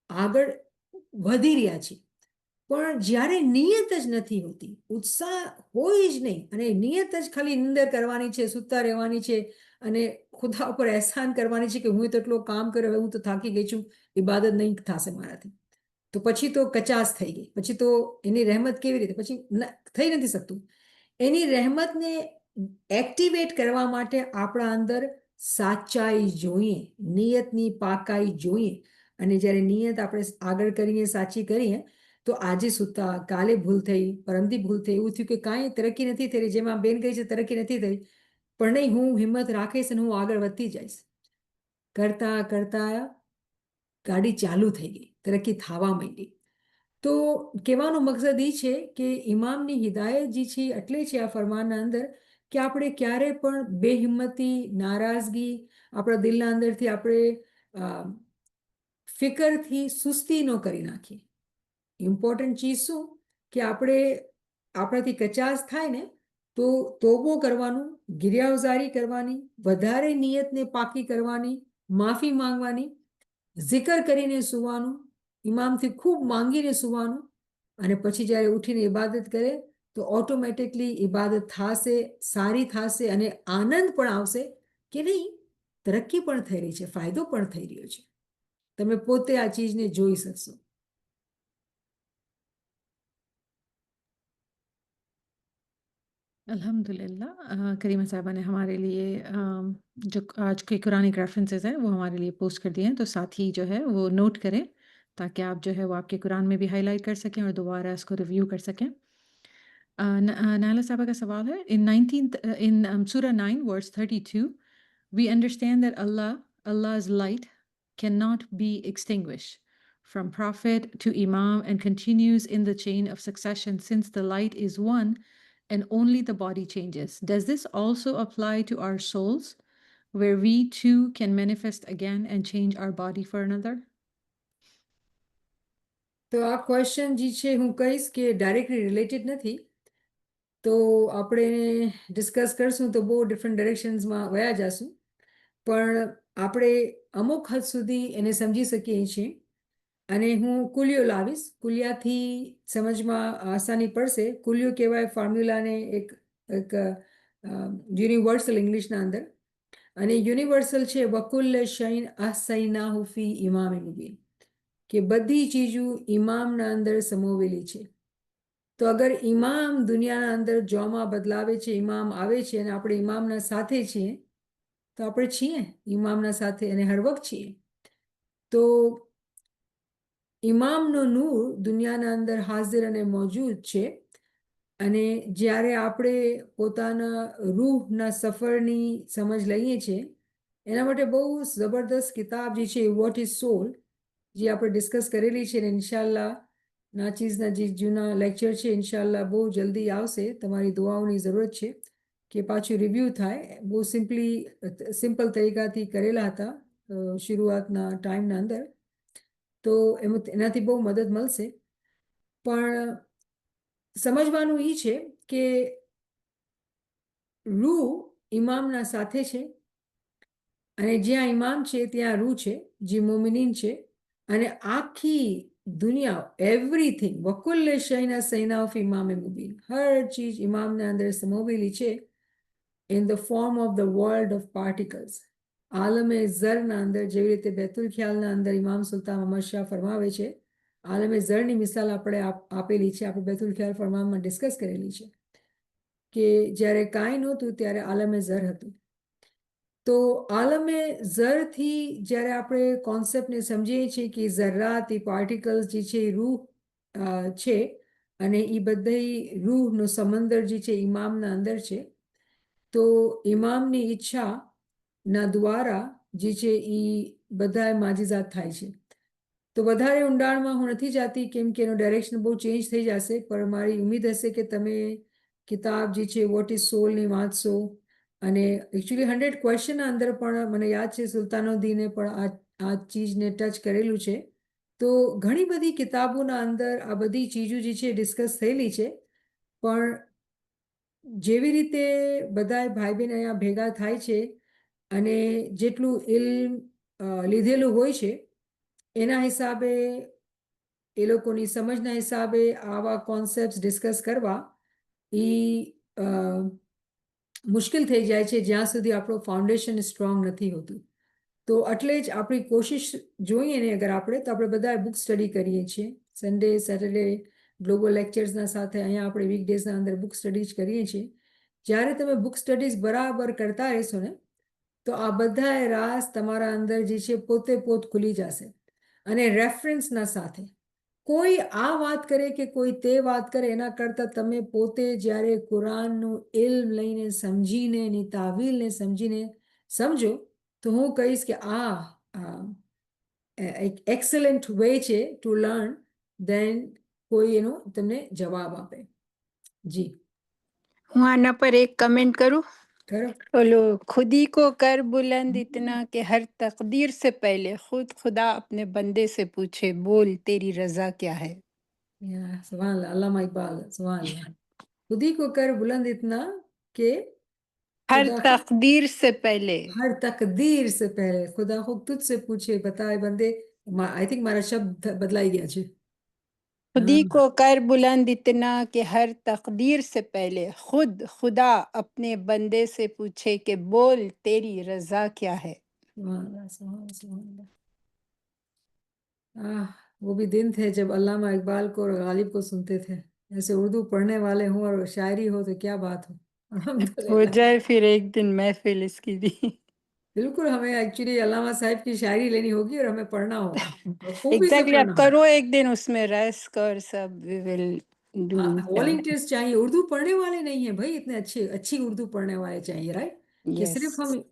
આગળ વધી રહ્યા છે, પણ જ્યારે નિયત જ નથી હોતી, ઉત્સાહ હોય જ નહીં, અને નિયત જ ખાલી નિંદર કરવાની છે, સૂતા રહેવાની છે, અને ખુદા ઉપર અહેસાન કરવાની છે કે હું તો એટલું કામ કર્યું, હવે હું તો થાકી ગઈ છું, ઇબાદત નહીં થશે મારાથી, તો પછી તો કચાસ થઈ ગઈ. પછી તો એની રહેમત કેવી રીતે? પછી થઈ નથી શકતું. એની રહેમતને એક્ટિવેટ કરવા માટે આપણા અંદર સાચાઈ જોઈએ, નિયતની પાકાઈ જોઈએ. અને જ્યારે નિયત આપણે આગળ કરીએ, સાચી કરીએ, તો આજે સૂતા, કાલે ભૂલ થઈ, પરમથી ભૂલ થઈ, એવું થયું કે કાંઈ તરક્કી નથી થઈ, જેમાં બેન ગઈ છે તરક્કી નથી થઈ, પણ નહીં, હું હિંમત રાખીશ અને હું આગળ વધતી જઈશ. કરતા કરતા ગાડી ચાલુ થઈ ગઈ, તરક્કી થવા માંડી. તો કહેવાનો મકસદ એ છે કે ઇમામની હિદાયત જે છે એટલે છે આ ફરમાનના અંદર કે આપણે ક્યારે પણ બેહિંમતી, નારાજગી આપણા દિલના અંદરથી આપણે ફિકરથી સુસ્તી ન કરી નાખીએ. ઇમ્પોર્ટન્ટ ચીજ શું કે આપણે આપણાથી કચાસ થાય ને તો તોબો કરવાનું, ગિરિયાવઝારી કરવાની, વધારે નિયતને પાકી કરવાની, માફી માંગવાની, જિકર કરીને સુવાનું, ઇમામથી ખૂબ માંગીને સુવાનું, અને પછી જ્યારે ઉઠીને ઇબાદત કરે તો ઓટોમેટિકલી ઇબાદત થશે, સારી થશે, અને આનંદ પણ આવશે કે નહીં, તરક્કી પણ થઈ રહી છે, ફાયદો પણ થઈ રહ્યો છે. તમે પોતે આ ચીજને જોઈ શકશો. अल्हम्दुलिल्लाह करीमा साहिबा ने हमारे लिए जो आज के कुरानिक रेफरेंसेस हैं वो हमारे लिए पोस्ट कर दिए हैं, तो साथ ही जो है वो नोट करें ताकि आप जो है वो आपके कुरान में भी हाईलाइट कर सकें और दोबारा इसको रिव्यू कर सकें. नायला साहिबा का सवाल है, इन सूरा 9 verse 32 we understand that Allah's light cannot be extinguished from prophet to imam and continues in the chain of succession since the light is one and only the body changes. Does this also apply to our souls, where we too can manifest again and change our body for another? તો આ question જે છે હું કહીશ કે directly related નથી, તો આપણે ડિસ્કસ કરશું તો બહુ ડિફરન્ટ ડિરેક્શન્સમાં વયા જશું, પણ આપણે અમુક હદ સુધી એને સમજી શકીએ છીએ. અને હું કુલિયો લાવીશ, કુલિયાથી સમજમાં આસાની પડશે. કુલિયો કહેવાય ફોર્મ્યુલાને એક એક યુનિવર્સલ ઇંગ્લિશના અંદર, અને યુનિવર્સલ છે વકુલ્લ શૈન અહસૈનાહુ ફી ઇમામ મુબીન, કે બધી ચીજો ઇમામના અંદર સમોવેલી છે. તો અગર ઇમામ દુનિયાના અંદર જોમાં બદલાવે છે, ઇમામ આવે છે અને આપણે ઇમામના સાથે છીએ, તો આપણે છીએ ઇમામના સાથે અને હર વખત છીએ. તો ઇમામનો નૂર દુનિયાના અંદર હાજર અને મોજૂદ છે. અને જ્યારે આપણે પોતાના રૂહના સફરની સમજ લઈએ છીએ, એના માટે બહુ જબરદસ્ત કિતાબ જે છે વોટ ઇઝ સોલ, જે આપણે ડિસ્કસ કરેલી છે, અને ઇન્શાલ્લાહ નાચીઝના જે જૂના લેક્ચર છે ઇન્શાલ્લાહ બહુ જલ્દી આવશે. તમારી દુઆઓની જરૂરત છે કે પાછું રિવ્યૂ થાય. બહુ સિમ્પલ તરીકાથી કરેલા હતા શરૂઆતના ટાઈમના અંદર, તો એનાથી બહુ મદદ મળશે. પણ સમજવાનું એ છે કે રૂહ ઇમામના સાથે છે, અને જ્યાં ઇમામ છે ત્યાં રૂહ છે, જે મોમિનીન છે, અને આખી દુનિયા એવરીથિંગ વકુલ્લે શૈના સૈનાફ ઇમામે મુબીન, હર ચીજ ઇમામના અંદર સમોવેલી છે in the form of the world of particles. આલમે ઝરના અંદર જેવી રીતે બેતુલ ખ્યાલના અંદર ઇમામ સુલતાન અહમદ શાહ ફરમાવે છે, આલમે ઝરની મિસાલ આપણે આપેલી છે, આપણે બેતુલ ખ્યાલ ફરમાનમાં ડિસ્કસ કરેલી છે કે જ્યારે કાંઈ નહોતું ત્યારે આલમે ઝર હતું, તો આલમે ઝરથી જ્યારે આપણે કોન્સેપ્ટને સમજીએ છીએ કે ઝર્રાત એ પાર્ટિકલ્સ જે છે એ રૂહ છે અને એ બધી રૂહનો સમંદર જે છે ઇમામના અંદર છે, તો ઇમામની ઈચ્છાના દ્વારા જે છે એ બધા માજીઝાત થાય છે. તો વધારે ઊંડાણમાં હું નથી જાતી કેમ કે એનો ડાયરેક્શન બહુ ચેન્જ થઈ જશે, પણ મારી ઉમ્મીદ હશે કે તમે કિતાબ જે છે વોટ ઇઝ સોલની વાંચશો. અને એકચ્યુઅલી 100 ક્વેશ્ચનના અંદર પણ મને યાદ છે સુલતાનુદ્દીને પણ આ ચીજને ટચ કરેલું છે. તો ઘણી બધી કિતાબોના અંદર આ બધી ચીજો જે છે ડિસ્કસ થયેલી છે, પણ જેવી રીતે બધા ભાઈ બહેન અહીંયા ભેગા થાય છે અને જેટલું ઇલ્મ લીધેલું હોય છે એના હિસાબે એ લોકોની સમજના હિસાબે આવા કોન્સેપ્ટ ડિસ્કસ કરવા એ મુશ્કેલ થઈ જાય છે જ્યાં સુધી આપણું ફાઉન્ડેશન સ્ટ્રોંગ નથી હોતું. તો એટલે જ આપણી કોશિશ જોઈએ ને અગર આપણે તો આપણે બધા બુક સ્ટડી કરીએ છીએ. સન્ડે સેટરડે ગ્લોબલ લેક્ચર્સના સાથે અહીંયા આપણે વીકડેઝના અંદર બુક સ્ટડી જ કરીએ છીએ. જ્યારે તમે બુક સ્ટડીઝ બરાબર કરતા રહેશો ને તો આ બધા રાસ તમારા અંદર જે છે પોતે પોત ખુલી જશે. અને રેફરન્સના સાથે કોઈ આ વાત કરે કે કોઈ તે વાત કરે એના કરતાં તમે પોતે જ્યારે કુરાનનું ઇલ્મ લઈને સમજીને એની તાવીલને સમજીને સમજો તો હું કહીશ કે આ એક એક્સલન્ટ વે છે ટુ લર્ન દેન કોઈ એનો તમને જવાબ આપે. જી હું આના પર એક કમેન્ટ કરું. ખરો. बोलो खुदी को कर बुलंद इतना कि हर तकदीर से पहले खुदा अपने बंदे से पूछे बोल तेरी रजा क्या है. सुभान अल्लाह, अल्लामा इकबाल, सुभान अल्लाह. खुदी को कर बुलंद इतना कि हर खुदा तकदीर से पहले हर तकदीर से पहले खुदा खुद तुझसे पूछे बताए बंदे. आई थिंक મારા શબ્દ બદલાઈ ગયા છે. खुदी को कर बुलंद इतना कि हर तकदीर से पहले खुदा अपने बंदे से पूछे कि बोल तेरी रजा क्या है. सुभान अल्लाह, सुभान अल्लाह, सुभान अल्लाह. वो भी दिन थे जब अल्लामा इकबाल को और गालिब को सुनते थे. ऐसे उर्दू पढ़ने वाले हों और शायरी हो तो क्या बात हो. हो अल्हम्दुलिल्लाह. जाए फिर एक दिन महफिल इसकी भी. बिल्कुल, हमें एक्चुअली अल्लामा साहब की शायरी लेनी होगी और हमें पढ़ना होगा और खूबी से एग्जैक्टली. पढ़ना आप होगा. करो एक दिन उसमें रस कर सब वी विल डू. हाँ, वॉलंटियर्स चाहिए. उर्दू पढ़ने वाले नहीं है भाई, इतने अच्छी अच्छी उर्दू पढ़ने वाले चाहिए, राइट. कि सिर्फ हम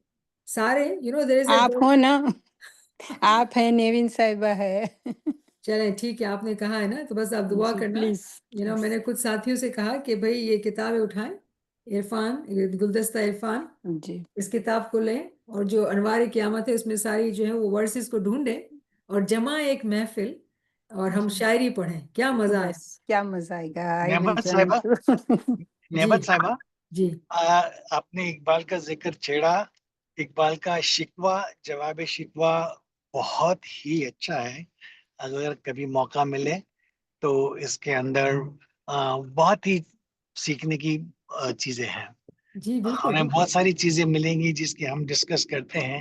सारे देयर इज आप हो ना. आप है, नेविन साहिबा है. चलें ठीक है, आपने कहा है ना तो बस आप दुआ जी, करना. प्लीज. मैंने कुछ साथियों से कहा कि भाई ये किताबें उठाएं, इरफान, गुलदस्ता इरफान, जी इस किताब को लें और जो अनवार क़यामत है उसमें सारी जो है वो वर्सेस को ढूंढें और जमा एक महफिल और हम शायरी पढ़ें. क्या मजा आया. बस क्या मजा आएगा. आई विल नेमत जॉइन साहिबा, टू. नेमत साहिबा, जी आपने इकबाल का जिक्र छेड़ा. इकबाल का शिकवा जवाब शिकवा बहुत ही अच्छा है. अगर कभी मौका मिले तो इसके अंदर बहुत ही सीखने की चीजें हैं. जी बिल्कुल हमें बिल्कुल. बहुत सारी चीजें मिलेंगी जिसकी हम डिस्कस करते हैं,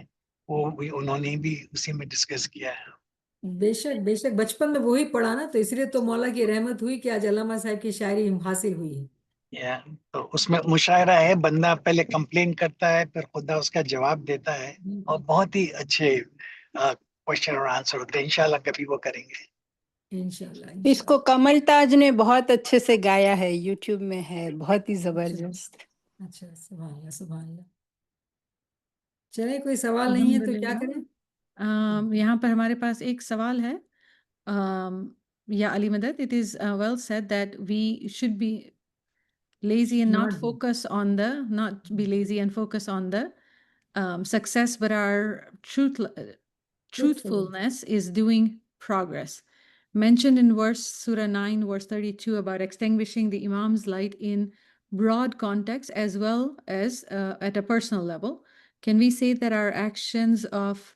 वो भी उन्होंने भी उसी में डिस्कस किया है. बेशक बेशक, बचपन में वही पढ़ा ना, तो इसलिए तो मौला की रहमत हुई कि आज अल्लामा साहब की शायरी हासिल हुई है. तो उसमें मुशायरा है, बंदा पहले कंप्लेन करता है फिर खुदा उसका जवाब देता है और बहुत ही अच्छे क्वेश्चन और आंसर होते हैं. इंशाल्लाह कभी वो करेंगे. इंशाल्लाह इसको इंशाल्लाह. कमल ताज ने बहुत अच्छे से गाया है, यूट्यूब में है, बहुत ही जबरदस्त. अच्छा, सुभान अल्लाह, सुभान अल्लाह. चले, कोई सवाल नहीं है तो क्या करें. यहाँ पर हमारे पास एक सवाल है. या अली मदद, it is well said that we should be lazy and not Not be. focus on the not be lazy and focus on the success, but our truthfulness is doing progress. Mentioned in Surah 9 verse 32 about extinguishing the Imam's light in broad context as well as at a personal level. Can we say that our actions of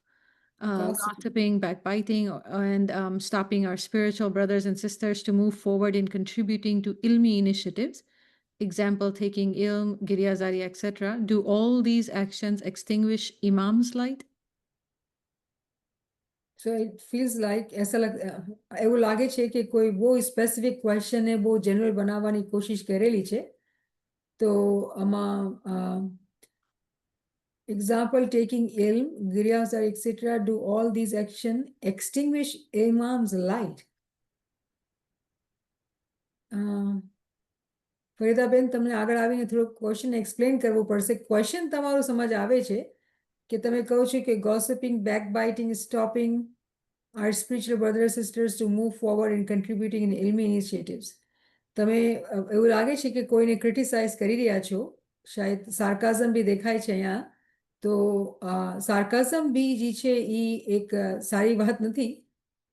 gossiping, backbiting, and stopping our spiritual brothers and sisters to move forward in contributing to ilmi initiatives, example taking ilm, giryazari, etc., do all these actions extinguish Imam's light? So it feels like ऐसा એવું લાગે છે કે કોઈ બહુ specific question ને બહુ general બનાવવાની કોશિશ કરેલી છે. તો આમાં Example, taking ilm, giryazari, etc. Do all these action extinguish Imam's light? ફરીદાબેન, તમને આગળ આવીને થોડુંક ક્વેશ્ચન એક્સપ્લેન કરવું પડશે. ક્વેશ્ચન તમારું સમજ આવે છે કે તમે કહો છો કે gossiping, backbiting, stopping our spiritual brothers and sisters to move forward in contributing in ilmi initiatives. તમે એવું લાગે છે કે કોઈને ક્રિટિસાઇઝ કરી રહ્યા છો, શાયદ સાર્કાઝમ બી દેખાય છે અહીંયા. તો સાર્કાઝમ બી જે છે એ એક સારી વાત નથી.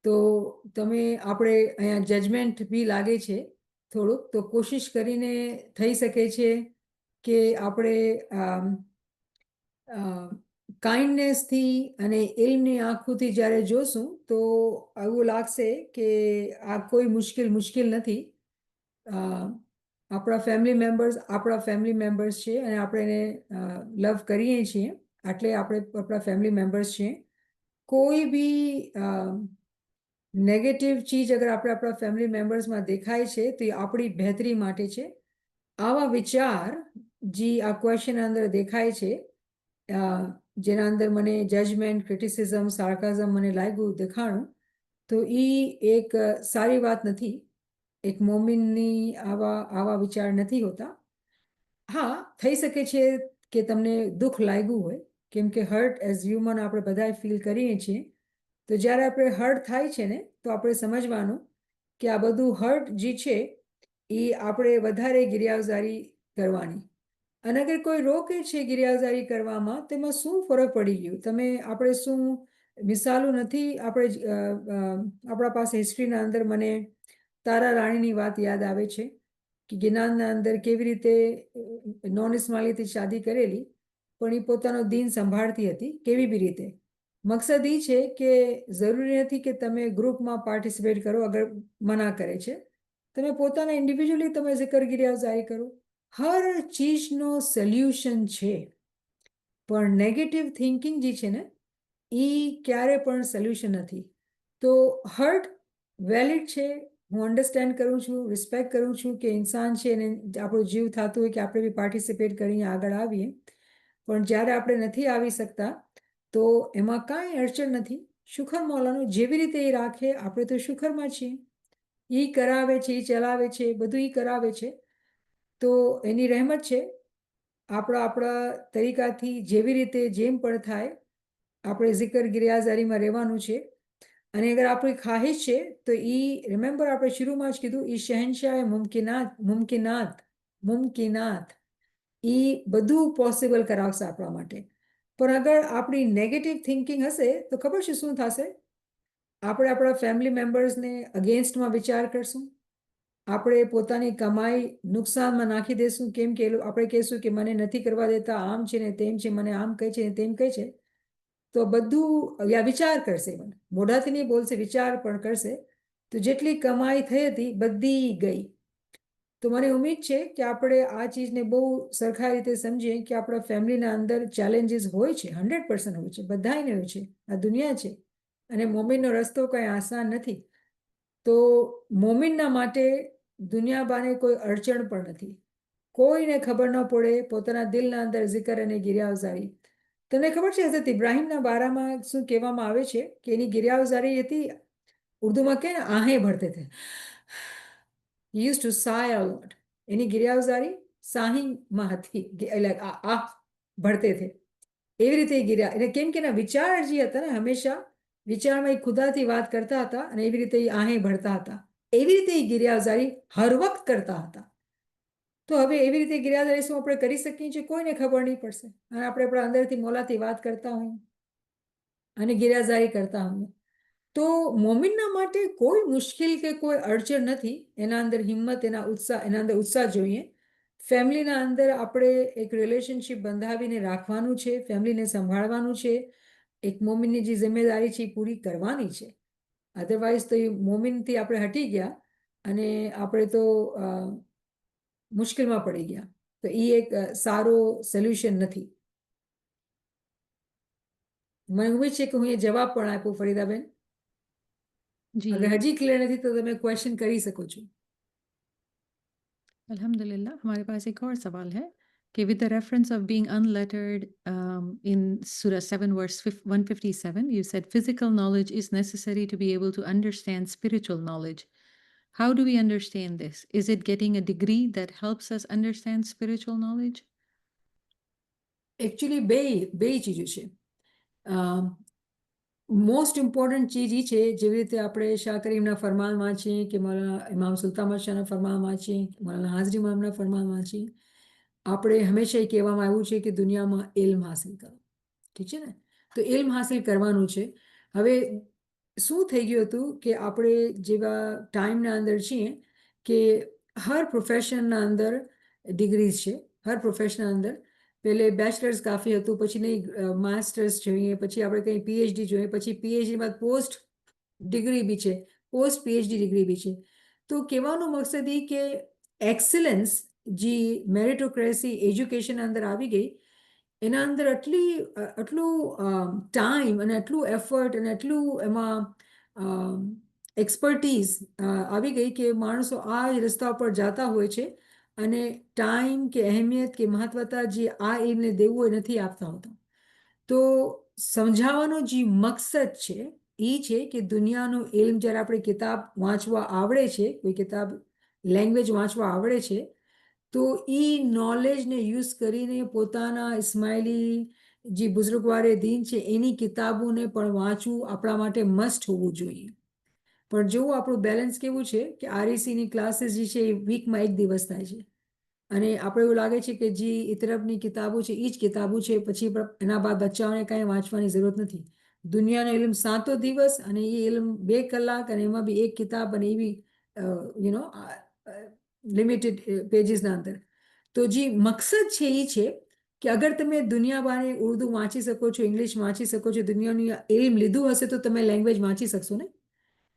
તો તમે આપણે અહીંયા જજમેન્ટ બી લાગે છે થોડુંક. તો કોશિશ કરીને થઈ શકે છે કે આપણે કાઇન્ડનેસથી અને ઇલ્મની આંખોથી જ્યારે જોશું તો એવું લાગશે કે આ કોઈ મુશ્કેલ નથી. આપણા ફેમિલી મેમ્બર્સ છે અને આપણે એને લવ કરીએ છીએ, એટલે આપણે આપણા ફેમિલી મેમ્બર્સ છીએ. કોઈ બી નેગેટિવ ચીજ અગર આપણે આપણા ફેમિલી મેમ્બર્સમાં દેખાય છે તો એ આપણી બહેતરી માટે છે. આવા વિચાર જે આ ક્વેશ્ચન અંદર દેખાય છે, જેના અંદર મને જજમેન્ટ, ક્રિટિસિઝમ, સાર્કાઝમ મને લાગ્યું, દેખાણું, તો એ એક સારી વાત નથી. એક મોમિનની આવા વિચાર નથી હોતા. હા, થઈ શકે છે કે તમને દુઃખ લાગ્યું હોય, કેમ કે હર્ટ એઝ હ્યુમન આપણે બધા ફીલ કરીએ છીએ. તો જ્યારે આપણે હર્ટ થાય છે ને, તો આપણે સમજવાનું કે આ બધું હર્ટ જે છે એ આપણે વધારે ગિરિયાવઝારી કરવાની. અને અગર કોઈ રોકે છે ગિરિયાવઝારી કરવામાં, તેમાં શું ફરક પડી ગયું? આપણે શું મિસાલું નથી? આપણા પાસે હિસ્ટ્રીના અંદર મને તારા રાણીની વાત યાદ આવે છે કે ગિનાનના અંદર કેવી રીતે નોન ઇસ્માઇલીથી શાદી કરેલી, પણ એ પોતાનો દીન સંભાળતી હતી. કેવી બી રીતે મકસદ એ છે કે જરૂરી નથી કે તમે ગ્રુપમાં પાર્ટિસિપેટ કરો. અગર મના કરે છે, તમે પોતાના ઇન્ડિવિજ્યુઅલી તમે જિકર ગિરિયાવઝારી કરો. હર ચીજનો સોલ્યુશન છે, પણ નેગેટિવ થિંકિંગ જે છે ને એ ક્યારે પણ સોલ્યુશન નથી. તો હર્ટ વેલિડ છે, હું અન્ડરસ્ટેન્ડ કરું છું, રિસ્પેક્ટ કરું છું કે ઇન્સાન છે અને આપણો જીવ થતું હોય કે આપણે બી પાર્ટિસિપેટ કરીને આગળ આવીએ. પણ જ્યારે આપણે નથી આવી શકતા તો એમાં કાંઈ અડચણ નથી. શુખર મૌલાનું જેવી રીતે એ રાખે, આપણે તો શુખરમાં છીએ. એ કરાવે છે, એ ચલાવે છે, બધું એ કરાવે છે, તો એની રહેમત છે. આપણા તરીકાથી જેવી રીતે જેમ પણ થાય આપણે જિકર ગિરિયાઝારીમાં રહેવાનું છે. અને અગર આપણી ખ્વાહિશ છે તો એ રિમેમ્બર આપણે શરૂમાં જ કીધું, એ શહેનશાહ મુમકિનાત એ બધું પોસિબલ કરાવશે આપણા માટે. પણ અગર આપણી નેગેટિવ થિંકિંગ હશે તો ખબર છે શું થશે? આપણે આપણા ફેમિલી મેમ્બર્સને અગેન્સ્ટમાં વિચાર કરશું. આપણે પોતાની કમાઈ નુકસાનમાં નાખી દેશું. કેમ કે આપણે કહીશું કે મને નથી કરવા દેતા, આમ છે ને તેમ છે, મને આમ કહે છે ને તેમ કહે છે. તો બધું વિચાર કરશે, મને મોઢાથી નહીં બોલશે, વિચાર પણ કરશે. તો જેટલી કમાઈ થઈ હતી બધી ગઈ. તો મને ઉમ્મીદ છે કે આપણે આ ચીજને બહુ સરખા રીતે સમજીએ કે આપણા ફેમિલીના અંદર ચેલેન્જીસ હોય છે, 100% હોય છે, બધાને હોય છે. આ દુનિયા છે અને મોમિનનો રસ્તો કંઈ આસાન નથી. તો મોમિનના માટે દુનિયાબાને કોઈ અડચણ પણ નથી. કોઈને ખબર ન પડે પોતાના દિલના અંદર જિકર અને ગિરિયાવઝારી. તમને ખબર છે હઝરત ઇબ્રાહિમના બારામાં શું કહેવામાં આવે છે કે એની ગિરિયાવઝારી હતી, ઉર્દુમાં કે આહે ભરતે થે. He used to sigh a lot. એની ગિરિયાવઝારી સાહીમાં હતી, એટલે આ ભરતે થે. એવી રીતે ગિર્યા, એટલે કેમ કે એના વિચાર જે હતા ને, હંમેશા વિચારમાં એ ખુદાથી વાત કરતા હતા અને એવી રીતે એ આહે ભરતા હતા. એવી રીતે એ ગિરિયાવઝારી હર વખત કરતા હતા. તો હવે એવી રીતે ગિરિયાવઝારી શું આપણે કરી શકીએ છીએ? કોઈને ખબર નહીં પડશે. અને આપણે આપણા અંદરથી મોલાથી વાત કરતા હોઈએ અને ગિરિયાવઝારી કરતા હોઈએ. તો મોમિનના માટે કોઈ મુશ્કેલ કે કોઈ અડચણ નથી. એના અંદર હિંમત, એના અંદર ઉત્સાહ જોઈએ. ફેમિલીના અંદર આપણે એક રિલેશનશિપ બંધાવીને રાખવાનું છે, ફેમિલીને સંભાળવાનું છે. એક મોમિનની જે જિમ્મેદારી છે એ પૂરી કરવાની છે. અધરવાઇઝ તો એ મોમિનથી આપણે હટી ગયા અને આપણે તો મુશ્કેલમાં પડી ગયા. તો એ એક સારો સોલ્યુશન નથી. મને ઉમ્મીદ છે કે હું એ જવાબ પણ આપ્યો ફરીદાબેન. जी अगर हजी क्लियर नहीं तो તમે क्वेश्चन કરી શકો છો. अल्हम्दुलिल्लाह, हमारे पास एक और सवाल है Okay, with the reference of being unlettered in Surah 7, verse 157, you said physical knowledge is necessary to be able to understand spiritual knowledge. How do we understand this? Is it getting a degree that helps us understand spiritual knowledge? Actually બે ચીજો છે. Most important ચીજ એ છે, જેવી રીતે આપણે શાહ કરીમના ફરમાન વાંચીએ કે મૌલાના ઇમામ સુલ્તાન શાહના ફરમાન વાંચીએ, મૌલાના હાજરી ઇમામના ફરમાન વાંચીએ, આપણે હંમેશા એ કહેવામાં આવ્યું છે કે દુનિયામાં ઇલ્મ હાસિલ કરો. ઠીક છે ને? તો ઇલ્મ હાસિલ કરવાનું છે. હવે શું થઈ ગયું હતું કે આપણે જેવા ટાઈમના અંદર છીએ કે હર પ્રોફેશનના અંદર ડિગ્રીઝ છે. હર પ્રોફેશનના અંદર પહેલે બેચલર્સ કાફી હતું, પછી નહીં માસ્ટર્સ જોઈએ, પછી આપણે કંઈ પીએચડી જોઈએ, પછી પીએચડી બાદ પોસ્ટ ડિગ્રી બી છે, પોસ્ટ પીએચડી ડિગ્રી બી છે. તો કહેવાનો મકસદ એ કે એક્સલન્સ જે મેરિટોક્રેસી એજ્યુકેશન અંદર આવી ગઈ, એના અંદર આટલું ટાઈમ અને આટલું એફર્ટ અને આટલું એમાં એક્સપર્ટીઝ આવી ગઈ કે માણસો આ જ રસ્તા પર જતા હોય છે અને ટાઈમ કે અહેમિયત કે મહત્વતા જે આ એમને દેવું એ નથી આપતા હોતા. તો સમજાવવાનો જે મકસદ છે એ છે કે દુનિયાનો ઇલ્મ જ્યારે આપણે કિતાબ વાંચવા આવડે છે, કોઈ કિતાબ લેંગ્વેજ વાંચવા આવડે છે, તો એ નોલેજને યુઝ કરીને પોતાના ઇસ્માઇલી જે બુઝુર્ગવારે દીન છે એની કિતાબોને પણ વાંચવું આપણા માટે મસ્ટ હોવું જોઈએ. પણ જો આપણું બેલેન્સ કેવું છે કે આરઈસીની ક્લાસીસ જે છે એ વીકમાં એક દિવસ થાય છે અને આપણે એવું લાગે છે કે જે ઇતરફની કિતાબો છે એ જ કિતાબો છે, પછી એના બાદ બચ્ચાઓને કાંઈ વાંચવાની જરૂરત નથી. દુનિયાનો ઇલ્મ 7 દિવસ અને એ ઇલ્મ 2 કલાક અને એમાં બી એક કિતાબ અને એવી લિમિટેડ પેજીસના અંદર. તો જે મકસદ છે એ છે કે અગર તમે દુનિયા બારે ઉર્દુ વાંચી શકો છો, ઇંગ્લિશ વાંચી શકો છો, દુનિયાનું ઇલ્મ લીધું હશે તો તમે લેંગ્વેજ વાંચી શકશો ને.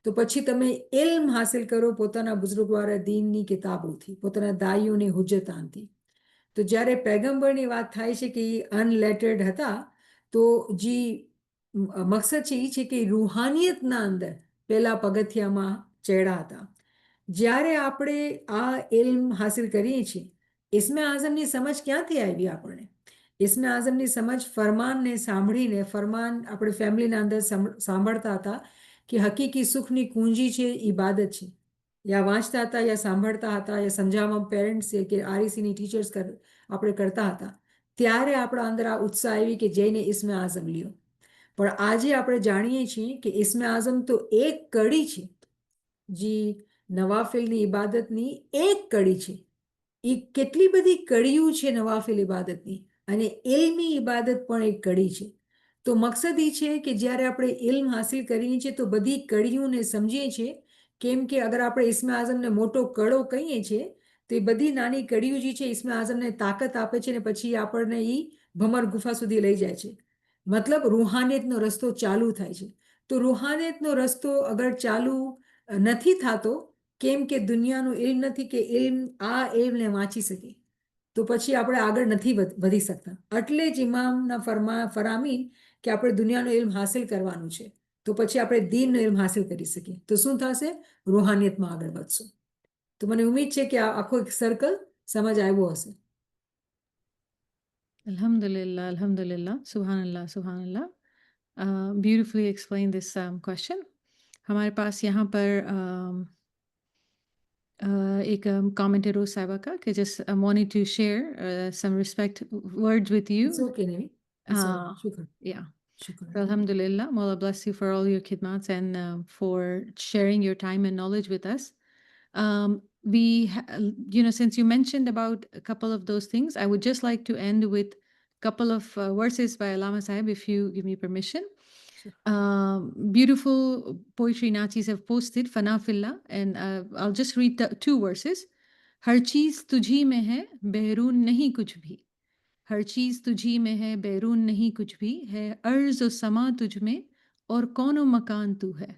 તો પછી તમે ઇલ્મ હાસિલ કરો પોતાના બુઝુર્ગવાળા દીનની કિતાબોથી, પોતાના દાઈઓની હુજ્જતાનથી. તો જ્યારે પૈગંબરની વાત થાય છે કે એ અનલેટર્ડ હતા, તો જે મકસદ છે એ છે કે રૂહાનિયતના અંદર પહેલા પગથિયામાં ચડ્યા હતા. જ્યારે આપણે આ ઇલ્મ હાસિલ કરીએ છીએ, ઇસ્મે આઝમની સમજ ક્યાંથી આવી આપણને? ઇસ્મે આઝમની સમજ ફરમાનને સાંભળીને, ફરમાન આપણે ફેમિલીના અંદર સાંભળતા હતા કે હકીકી સુખની કુંજી છે ઇબાદત છે. યા વાંચતા હતા, યા સાંભળતા હતા, યા સમજાવવા પેરેન્ટ્સ કે આરઈસીની ટીચર્સ આપણે કરતા હતા, ત્યારે આપણા અંદર આ ઉત્સાહ આવી કે જઈને ઇસ્મે આઝમ લ્યો. પણ આજે આપણે જાણીએ છીએ કે ઇસ્મે આઝમ તો એક કડી છે, જે નવાફિલની ઇબાદતની એક કડી છે. એ કેટલી બધી કડીઓ છે નવાફિલ ઇબાદતની, અને ઇલ્મી ઇબાદત પણ એક કડી છે. તો મકસદ એ છે કે જ્યારે આપણે ઇલ્મ હાસિલ કરીએ છીએ તો બધી કડીઓને સમજીએ છીએ. કેમ કે અગર આપણે ઇસ્મે આઝમને મોટો કડો કહીએ છીએ તો એ બધી નાની કડીઓ જે છે ઇસ્મે આઝમને તાકાત આપે છે, ને પછી આપણને એ ભમર ગુફા સુધી લઈ જાય છે. મતલબ રૂહાનિયતનો રસ્તો ચાલુ થાય છે. તો રૂહાનિયતનો રસ્તો અગર ચાલુ નથી થતો, કેમ કે દુનિયાનું ઇલ્મ નથી કે ઇલ્મ આ ઇલ્મને વાંચી શકે, તો પછી આપણે આગળ નથી વધી શકતા. એટલે જ ઇમામના ફરામીન કે આપણે દુનિયાનો ઇલ્મ હાસિલ કરવાનું છે, તો પછી આપણે દીનનો ઇલ્મ હાસિલ કરી શકીએ. તો શું થશે? રૂહાનિયતમાં આગળ વધશું. તો મને ઉમ્મીદ છે કે આ આખો એક સર્કલ સમજ આવ્યો હશે. Alhamdulillah, Alhamdulillah, Subhanallah, Subhanallah. Beautifully explained this question. हमारे पास यहाँ पर एक comment है रोज साहिबा का कि just wanted to share some respect words with you. It's okay, Nemi. It's okay. Shukran. Yeah. Shukran. So Alhamdulillah, Mawla bless you for all your khidmats and for sharing your time and knowledge with us. Since you mentioned about a couple of those things, I would just like to end with a couple of verses by Allama Sahib, if you give me permission. Beautiful poetry Nachis have posted, Fana Fillah, and I'll just read the 2 verses. हर चीज तुझी में है, बैरून नहीं कुछ भी. हर चीज तुझी में है, बैरून नहीं कुछ भी. है अर्ज और समा तुझ में, और कौनो मकान तू है.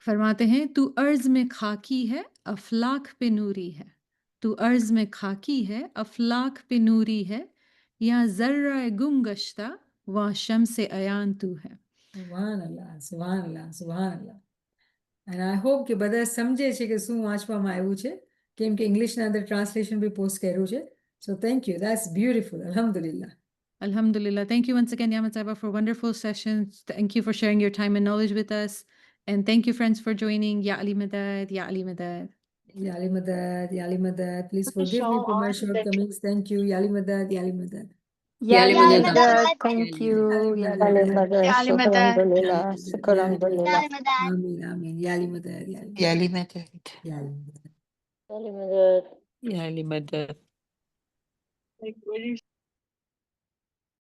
फरमाते हैं, तू अर्ज में खाकी है, अफलाक पे नूरी है. तू अर्ज में खाकी है, अफलाक पे नूरी है. या जर्रा गुम गश्ता, वहाँ शम्स अयान तू है. Subhanallah, Subhanallah, Subhanallah. And I hope કે બધા સમજે છે કે શું વાંચવામાં આવ્યું છે, કેમ કે ઇંગ્લિશના અંદર ટ્રાન્સલેશન બી પોસ્ટ કર્યું છે. So thank you. That's beautiful. Alhamdulillah. Alhamdulillah. Thank you once again, Yamat Sahaba, for wonderful sessions. Thank you for sharing your time and knowledge with us. And thank you, friends, for joining. Ya Ali Madad, Ya Ali Madad. Ya Ali Madad, Ya Ali Madad. Please forgive me for my shortcomings. Thank you. Ya Ali Madad, Ya Ali Madad. Yali Madad. Madad, thank Yali you. Madad. Yali Ali Madad. Madad, Yali Shukr, Madad. Alhamdulillah, Madad. Shukr, Ya Ali Alhamdulillah. Amin, amin. Ya Ali Madad, Ya Ali Madad. Yali Madad. Ya Ali Madad. Ali Madad. Yali Madad.